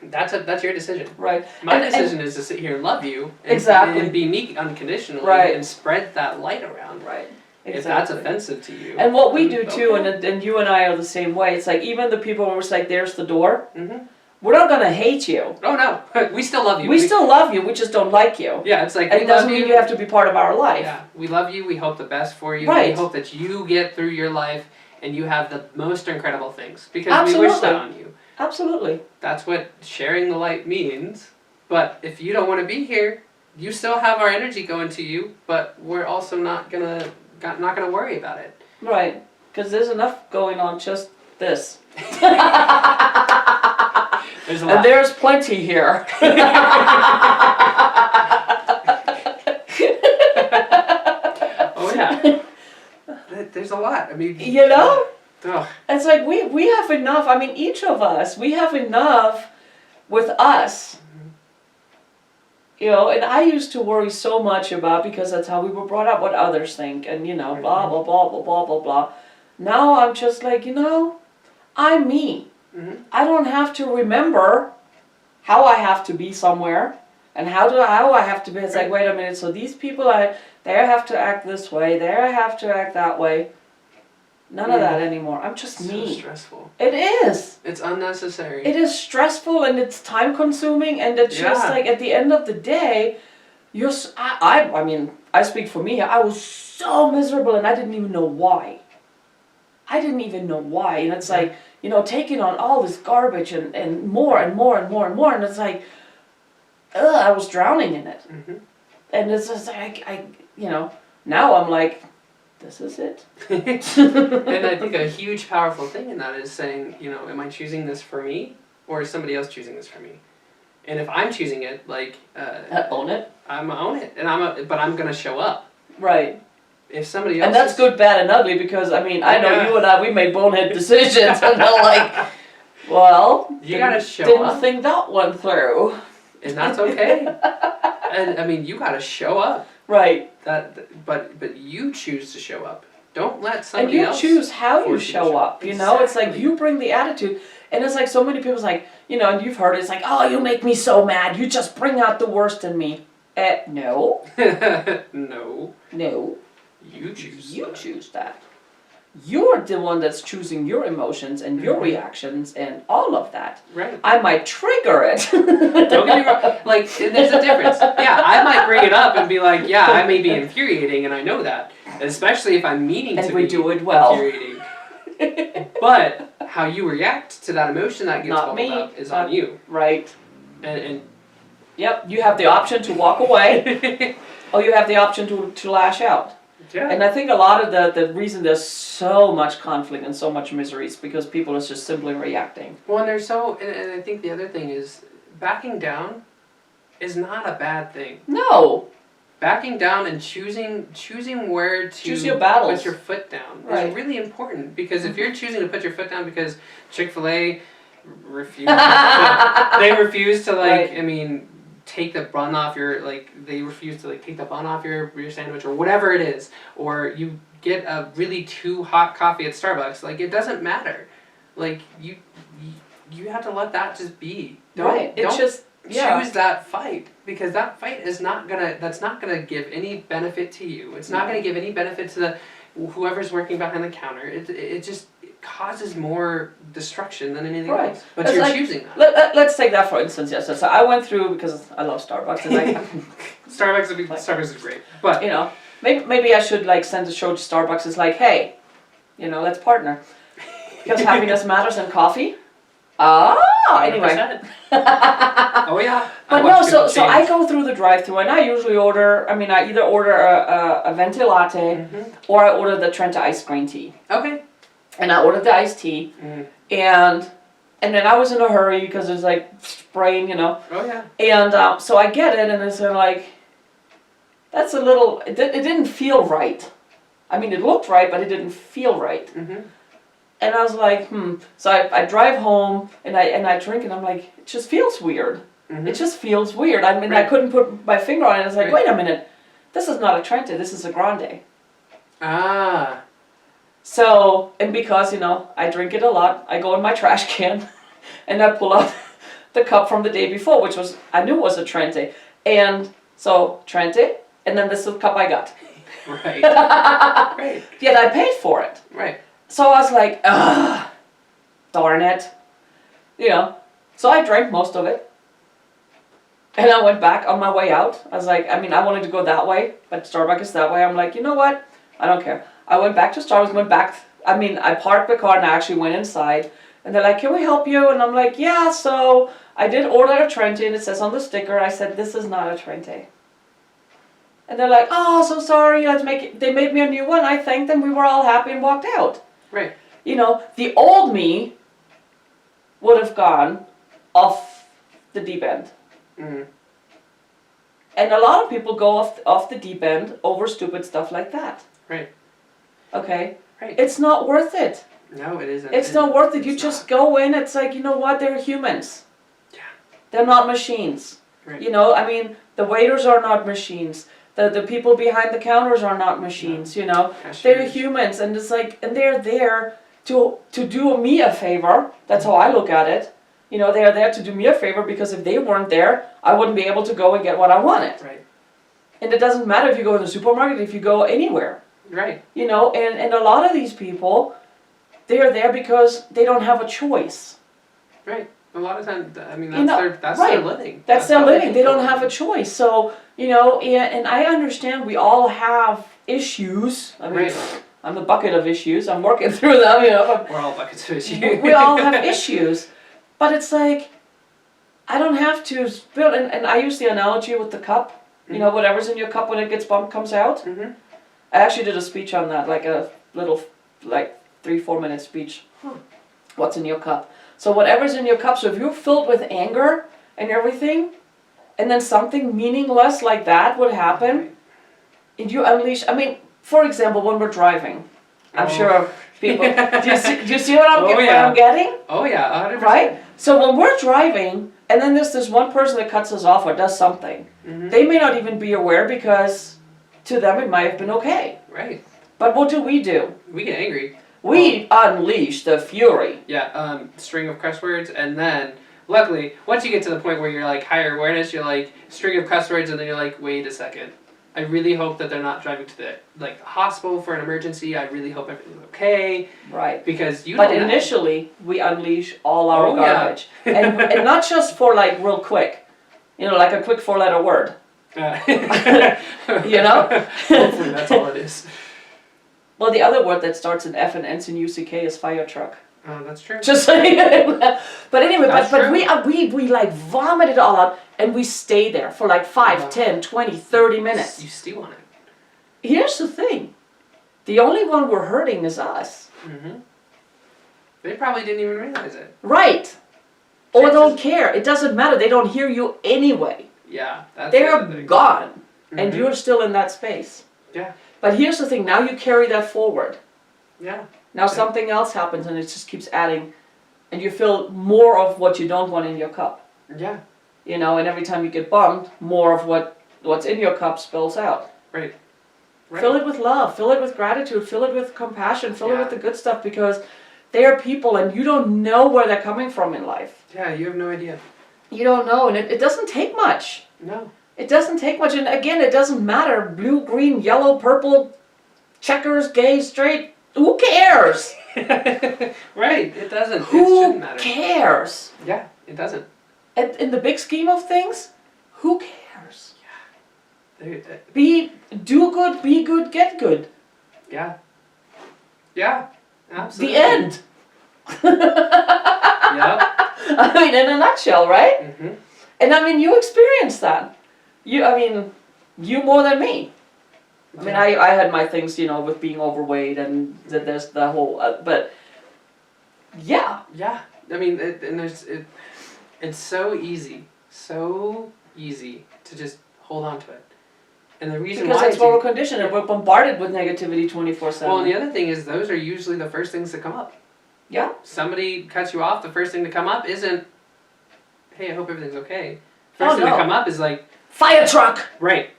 that's your decision. Right. My decision is to sit here and love you and, exactly. and be me unconditionally right. and spread that light around. Right. Exactly. If that's offensive to you. And what we do too, and you and I are the same way. It's like even the people who are like, "There's the door." Mm-hmm. We're not gonna hate you. Oh no, we still love you. We still love you. We just don't like you. Yeah, it's like it doesn't mean you have to be part of our life. Yeah, we love you. We hope the best for you. Right. We hope that you get through your life and you have the most incredible things because Absolutely. we wish that on you. Absolutely. That's what sharing the light means. But if you don't want to be here, you still have our energy going to you. But we're also not gonna worry about it. Right. Because there's enough going on. Just this. There's a lot. And there's plenty here. Oh yeah. There's a lot. I mean, you know? Ugh. It's like we have enough. I mean, each of us, we have enough with us. Mm-hmm. You know, and I used to worry so much about, because that's how we were brought up, what others think, and you know, blah, blah, blah, blah, blah, blah, blah. Now I'm just like, you know, I'm me. Mm-hmm. I don't have to remember how I have to be somewhere and how I have to be. It's like, wait a minute, so these people, they have to act this way, they have to act that way. None of that anymore. I'm just me. So stressful. It is. It's unnecessary. It is stressful and it's time consuming, and it's just like at the end of the day, I mean, I speak for me. I was so miserable and I didn't even know why. And it's like, you know, taking on all this garbage and more and more and more and more, and it's like, I was drowning in it. Mm-hmm. And it's just like, I you know, now I'm like, this is it. And I think a huge powerful thing in that is saying, you know, am I choosing this for me or is somebody else choosing this for me? And if I'm choosing it, like own it. I'm gonna own it, and but I'm gonna show up. Right. If somebody else. And that's good, bad, and ugly, because I mean, I know you and I, we made bonehead decisions, and they're like, well, you gotta show didn't up. think that one through. And that's okay. And I mean, you gotta show up. Right. But you choose to show up. Don't let somebody else. And you choose how you show up. You know, it's like you bring the attitude, and it's like so many people's like, you know, and you've heard it, it's like, oh, you make me so mad. You just bring out the worst in me. No. No. No. You choose. You choose that. You're the one that's choosing your emotions and your reactions and all of that. Right. I might trigger it. Don't get me wrong. Like, there's a difference. Yeah, I might bring it up and be like, yeah, I may be infuriating, and I know that. Especially if I'm meaning and to we be do it well. infuriating. But how you react to that emotion that gets Not bubbled me. up is on you. Right. And Yep, you have the option to walk away, or you have the option to lash out. yeah. And I think a lot of the reason there's so much conflict and so much misery is because people are just simply reacting. Well, and and I think the other thing is backing down is not a bad thing. No. Backing down and choosing where to choose your battles. put your foot down Right. is really important, because if you're choosing to put your foot down because Chick-fil-A refuse to like, Right. I mean, take the bun off your, like, they refuse to like take the bun off your sandwich or whatever it is, or you get a really too hot coffee at Starbucks, like, it doesn't matter. Like, you have to let that just be. It's don't just choose that fight, because that fight is not gonna give any benefit to you. It's not gonna give any benefit to whoever's working behind the counter. It just causes more destruction than anything else. But it's you're like, choosing that. Let's take that for instance. Yes, so I went through, because I love Starbucks, and like Starbucks is great, but you know, maybe I should like send a show to Starbucks. It's like, hey, you know, let's partner, because happiness matters and coffee. Anyway. 100%. Oh yeah. But no, so I go through the drive-thru and I usually order. I mean, I either order a venti latte, or I order the Trenta iced green tea. Okay. And I ordered the iced tea, and then I was in a hurry because it was like spraying, you know. Oh yeah. And so I get it, and it's like, that's a little. It didn't feel right. I mean, it looked right, but it didn't feel right. And I was like, So I drive home and I drink, and I'm like, it just feels weird. It just feels weird. I mean, I couldn't put my finger on it. I was like, wait a minute, this is not a Trenta, this is a Grande. Ah. So, and because, you know, I drink it a lot, I go in my trash can and I pull out the cup from the day before, which was, I knew was a Trenta. And so, Trenta, and then this is the cup I got. Right. Right. Yet I paid for it. Right. So I was like, darn it. You know, so I drank most of it. And I went back on my way out. I was like, I mean, I wanted to go that way, but Starbucks is that way. I'm like, you know what? I don't care. I went back to Starbucks, I parked the car and I actually went inside. And they're like, can we help you? And I'm like, yeah, so I did order a Trenta, and it says on the sticker, I said, this is not a Trenta. And they're like, oh, so sorry, they made me a new one. I thanked them, we were all happy and walked out. Right. You know, the old me would have gone off the deep end. And a lot of people go off the deep end over stupid stuff like that. Right. Okay? Right. It's not worth it. No, it isn't. It's not worth it. You just go in, it's like, you know what, they're humans. Yeah. They're not machines. Right. You know, I mean, the waiters are not machines. The people behind the counters are not machines, you know. Cashiers. They're humans, and it's like, and they're there to do me a favor. That's how I look at it. You know, they're there to do me a favor, because if they weren't there, I wouldn't be able to go and get what I wanted. Right. And it doesn't matter if you go to the supermarket, if you go anywhere. Right. You know, and a lot of these people, they're there because they don't have a choice. Right. A lot of times, I mean, that's right. their living. That's their living. They don't have a choice. So, you know, and I understand we all have issues. I mean, Right. I'm a bucket of issues. I'm working through them, you know. We're all buckets of issues. We all have issues. But it's like, I don't have to spill, and I use the analogy with the cup. You know, whatever's in your cup when it gets bumped comes out. I actually did a speech on that, like a little, like 3-4 minute speech. What's in your cup? So whatever's in your cup, so if you're filled with anger and everything, and then something meaningless like that would happen, and you unleash, I mean, for example, when we're driving, I'm sure people, do you see what I'm getting? Oh yeah, 100%. Right? So when we're driving, and then there's this one person that cuts us off or does something, they may not even be aware, because to them it might have been okay. Right. But what do? We get angry. We unleash the fury. Yeah, string of cuss words, and then, luckily, once you get to the point where you're like higher awareness, you're like, string of cuss words, and then you're like, wait a second. I really hope that they're not driving to the hospital for an emergency. I really hope everything's okay. Right. Because you But don't initially, we unleash all our garbage. Yeah. and not just for like real quick. You know, like a quick 4-letter word. You know? Hopefully that's all it is. Well, the other word that starts in F and ends in UCK is fire truck. Oh, that's true. Just saying. But anyway, That's but true. we like vomit it all out, and we stay there for like 5, 10, 20, 30 minutes. You stew on it. Here's the thing. The only one we're hurting is us. They probably didn't even realize it. Right. Or don't care. It doesn't matter. They don't hear you anyway. Yeah. They're gone. And you're still in that space. Yeah. But here's the thing. Now you carry that forward. Yeah. Now something else happens, and it just keeps adding. And you fill more of what you don't want in your cup. Yeah. You know, and every time you get bummed, more of what's in your cup spills out. Right. Fill it with love. Fill it with gratitude. Fill it with compassion. Fill it with the good stuff, because They are people, and you don't know where they're coming from in life. Yeah, you have no idea. You don't know, and it doesn't take much. No. It doesn't take much, and again, it doesn't matter. Blue, green, yellow, purple, checkers, gay, straight. Who cares? Right, it doesn't. It Who shouldn't matter. cares? Yeah, it doesn't. In the big scheme of things, who cares? Do good, be good, get good. Yeah. Yeah, absolutely. The end. Yep. I mean, in a nutshell, right? Mm-hmm. And I mean, you experienced that. You more than me. I mean, I had my things, with being overweight and there's the whole, but yeah. Yeah, I mean, it's so easy to just hold on to it. And the reason Because why that's what we're conditioned, and we're bombarded with negativity 24/7. Well, and the other thing is those are usually the first things that come up. Yeah. Somebody cuts you off, the first thing to come up isn't, hey, I hope everything's okay. First thing no. to come up is like, Fire truck! right.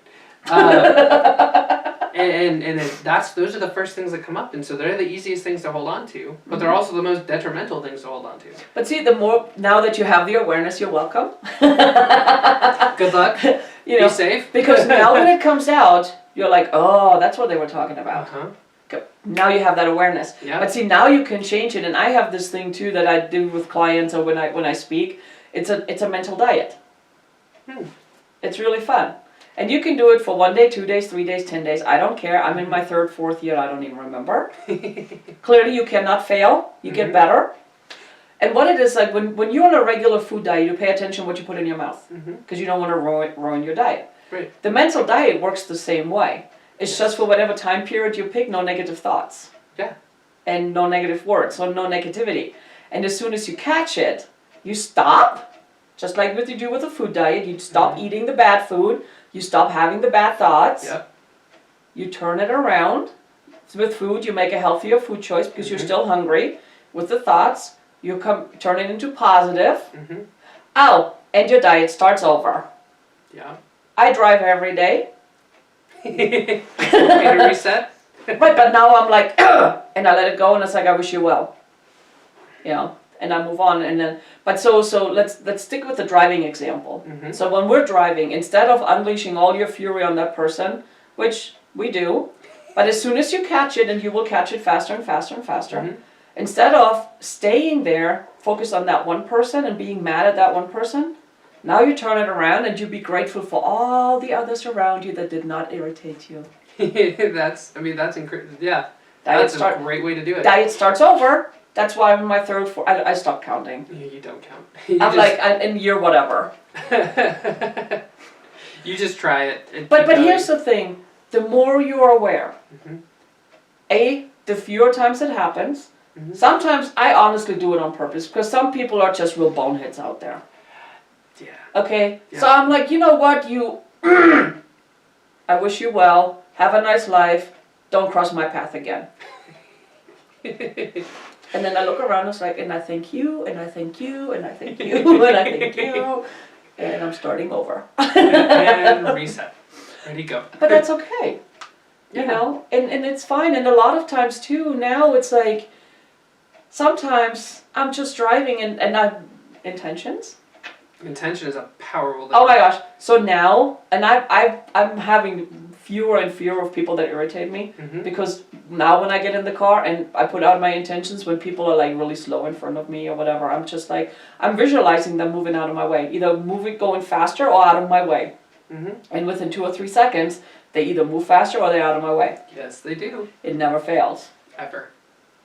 Those are the first things that come up, and so they're the easiest things to hold on to, but they're also the most detrimental things to hold on to. But see, now that you have the awareness, you're welcome. Good luck. Be safe. Because now when it comes out, you're like, oh, that's what they were talking about. Uh-huh. Now you have that awareness. Yeah. But see, now you can change it, and I have this thing too that I do with clients or when I speak. It's a mental diet. It's really fun. And you can do it for 1 day, 2 days, 3 days, 10 days. I don't care. I'm in my 3rd, 4th year. I don't even remember. Clearly, you cannot fail. You get better. And what it is, like when you're on a regular food diet, you pay attention what you put in your mouth. Because you don't want to ruin your diet. Right. The mental diet works the same way. It's just for whatever time period you pick, no negative thoughts. Yeah. And no negative words, so no negativity. And as soon as you catch it, you stop. Just like what you do with a food diet, you stop eating the bad food. You stop having the bad thoughts. Yep. You turn it around. With food, you make a healthier food choice because you're still hungry. With the thoughts, you turn it into positive. Oh, and your diet starts over. Yeah. I drive every day. Way to reset. Right, but now I'm like, and I let it go, and it's like, I wish you well. And I move on, and then, but so let's stick with the driving example. So when we're driving, instead of unleashing all your fury on that person, which we do, but as soon as you catch it, and you will catch it faster and faster and faster, instead of staying there, focus on that one person and being mad at that one person, now you turn it around and you be grateful for all the others around you that did not irritate you. That's incredible. Yeah. That's a great way to do it. Diet starts over. That's why I'm in my 3rd, 4th, I stopped counting. You don't count. I'm in year whatever. You just try it. But here's the thing. The more you are aware, the fewer times it happens. Sometimes I honestly do it on purpose because some people are just real boneheads out there. Yeah. Okay? Yeah. So I'm like, you know what? I wish you well. Have a nice life. Don't cross my path again. And then I look around, it's like, and I thank you, and I thank you, and I thank you, and I thank you, and I'm starting over. And reset. Ready, go. But that's okay. And it's fine. And a lot of times too, now it's like, sometimes I'm just driving and I intentions. Intention is a powerful thing. Oh my gosh. So now, and I'm having fewer and fewer of people that irritate me because now when I get in the car and I put out my intentions when people are like really slow in front of me or whatever, I'm just like, I'm visualizing them moving out of my way, either going faster or out of my way. And within 2 or 3 seconds, they either move faster or they're out of my way. Yes, they do. It never fails. Ever.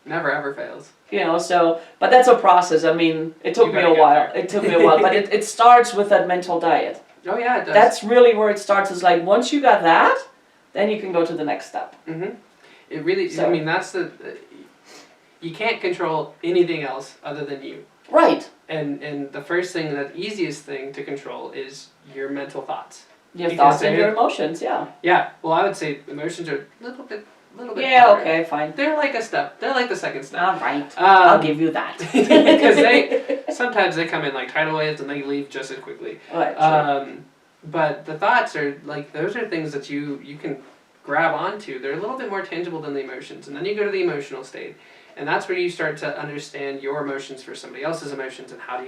Never ever fails. But that's a process. I mean, it took me a while. It took me a while, but it starts with that mental diet. Oh yeah, it does. That's really where it starts. Is like once you got that, then you can go to the next step. It really. I mean, that's you can't control anything else other than you. Right. And the first thing, the easiest thing to control is your mental thoughts. Your thoughts and your emotions. Yeah. Yeah. Well, I would say emotions are a little bit. Yeah. harder. Okay. Fine. They're like a step. They're like the second step. All right. I'll give you that. Because sometimes they come in like tidal waves and they leave just as quickly. Right. Sure. But the thoughts are like those are things that you can grab onto. They're a little bit more tangible than the emotions, and then you go to the emotional state, And that's where you start to understand your emotions for somebody else's emotions, and how do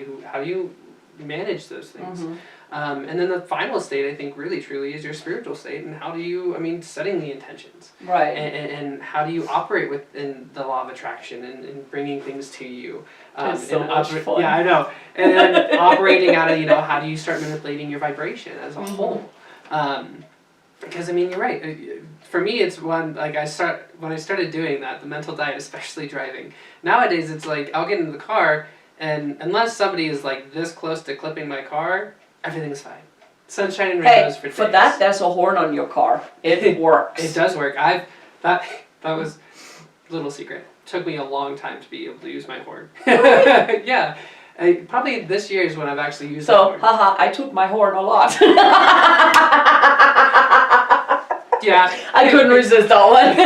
you manage those things. Mm-hmm. And then the final state, I think, really truly is your spiritual state, and how do you, setting the intentions. Right. And how do you operate within the law of attraction, and bringing things to you. It's so much fun. Yeah, I know. And then operating out of, how do you start manipulating your vibration as a Mm-hmm. whole. Because, you're right. For me, it's when I started doing that, the mental diet, especially driving. Nowadays, it's like, I'll get into the car, and unless somebody is like this close to clipping my car, everything's fine. Sunshine and rainbows for days. For that, there's a horn on your car. It works. It does work. That was a little secret. Took me a long time to be able to use my horn. Really? Yeah. Probably this year is when I've actually used the So, horn. haha, I took my horn a lot. Yeah. I couldn't resist that one.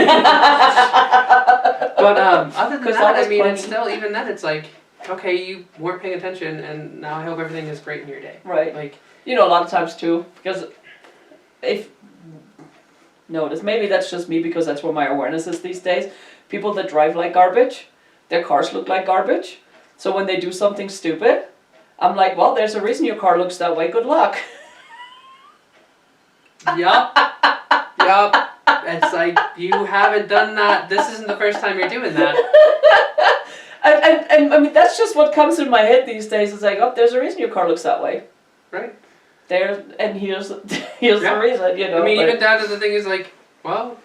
But other than that, was it's still, even then, it's like, okay, you weren't paying attention, and now I hope everything is great in your day. Right. Like, a lot of times too, because if notice, maybe that's just me because that's where my awareness is these days. People that drive like garbage, their cars look like garbage. So when they do something stupid, I'm like, well, there's a reason your car looks that way. Good luck. yup. Yup. It's like, you haven't done that. This isn't the first time you're doing that. And that's just what comes in my head these days. It's like, oh, there's a reason your car looks that way. Right. Here's the reason, even down to the thing is like, well,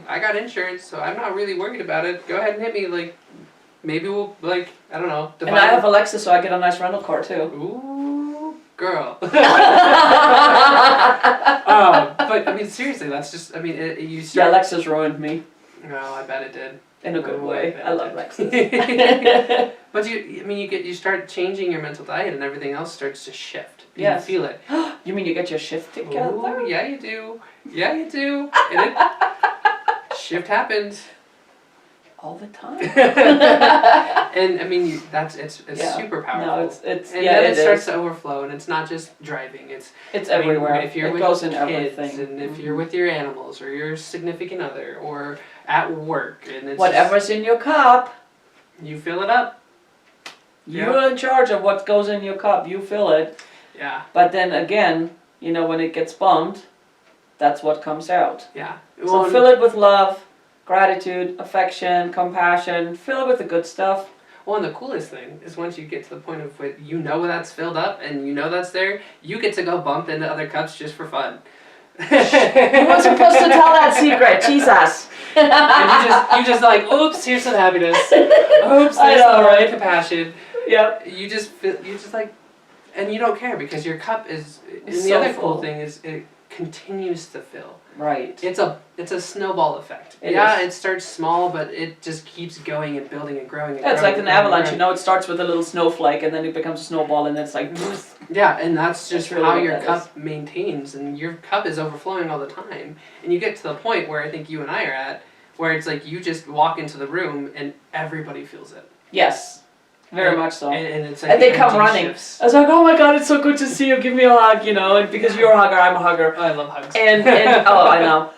I got insurance, so I'm not really worried about it. Go ahead and hit me, like, maybe we'll, like, I don't know. And I have Alexa, so I get a nice rental car too. Ooh, girl. But, seriously, that's just, you start... Yeah, Alexa's ruined me. No, I bet it did. In a good way. I love Alexis. But you start changing your mental diet, and everything else starts to shift. Yes. You feel it. You mean you get your shift together? Ooh, yeah, you do. Yeah, you do. And shift happens. All the time. And it's Yeah. super powerful. No, it's and yeah, then it starts is. to overflow, and it's not just driving. It's everywhere. If you're it with goes in kids, everything. and if you're with your animals, or your significant other, or at work, and it's whatever's in your cup, you fill it up. you're in charge of what goes in your cup. You fill it. Yeah. But then again, when it gets bumped, that's what comes out. Yeah. So fill it with love, gratitude, affection, compassion. Fill it with the good stuff. Well, and the coolest thing is once you get to the point of that's filled up, and that's there, you get to go bump into other cups just for fun. You weren't supposed to tell that secret, Jesus. And you just like, oops, here's some happiness. Oops, there's some right? Compassion. Yep. You just like, and you don't care because your cup is. And the so other full. cool thing is it continues to fill. Right. It's a snowball effect. It It starts small, but it just keeps going and building and growing. It's like an avalanche. It starts with a little snowflake, and then it becomes a snowball, and it's like. Yeah, and that's just really how what your that cup maintains, and your cup is overflowing all the time. And you get to the point where I think you and I are at, where it's like you just walk into the room and everybody feels it. Yes. Very much so. And it's like and they come running. Shifts. I was like, oh my God, it's so good to see you. Give me a hug, and because you're a hugger, I'm a hugger. Oh, I love hugs. And oh, I know.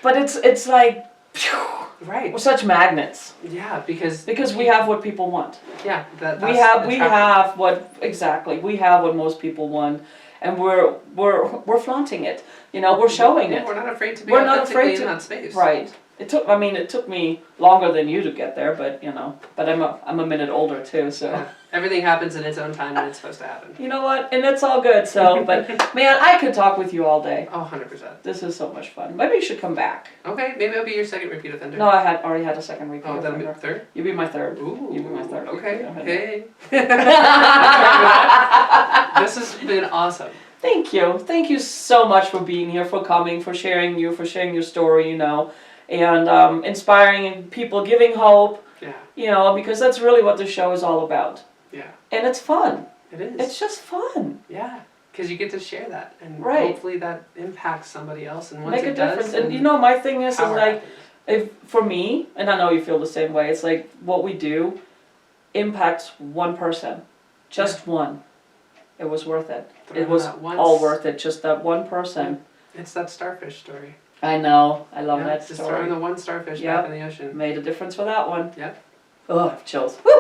But it's like, phew, right. we're such magnets. Yeah, because we have what people want. Yeah, we have we have what most people want, and we're flaunting it. We're showing it. We're not afraid to be We're not afraid in to, that space. Right. It took me longer than you to get there, but but I'm a minute older too, so. Yeah. Everything happens in its own time when it's supposed to happen. You know what? And it's all good, so, but man, I could talk with you all day. Oh, 100%. This is so much fun. Maybe you should come back. Okay, maybe I'll be your second repeat offender. No, I already had a second repeat offender. offender. Oh, then third? You be my third. Ooh. You be my third. Okay. Hey. This has been awesome. Thank you. Thank you so much for being here, for coming, for sharing your story, and inspiring people, giving hope. Yeah. Because that's really what the show is all about. Yeah. And it's fun. It is. It's just fun. Yeah. Because you get to share that, and right. hopefully that impacts somebody else, and once make it a difference. does, And my thing is like, happens. for me, and I know you feel the same way. It's like what we do impacts one person, just one. It was worth it. It was all worth it. Just that one person. It's that starfish story. I know. I love Yeah, that just story. throwing the one starfish Yep. back in the ocean. Made a difference for that one. Yep. Oh, I have chills. Woo!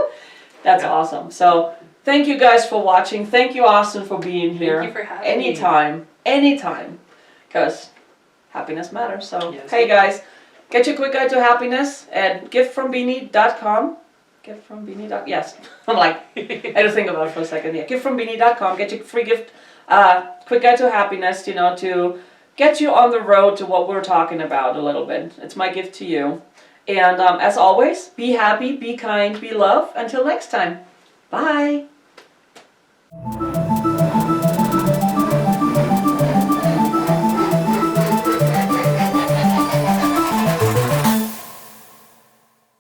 That's Yep. awesome. So thank you guys for watching. Thank you, Austin, for being here. Thank you for having me. Anytime. Because happiness matters. So, Yes. hey guys, get your quick guide to happiness at giftfrombeanie.com. Giftfrombeanie.com. Yes. I'm like, I had to think about it for a second. Yeah, giftfrombeanie.com. Get your free gift, quick guide to happiness, to get you on the road to what we're talking about a little bit. It's my gift to you. And as always, be happy, be kind, be loved. Until next time. Bye.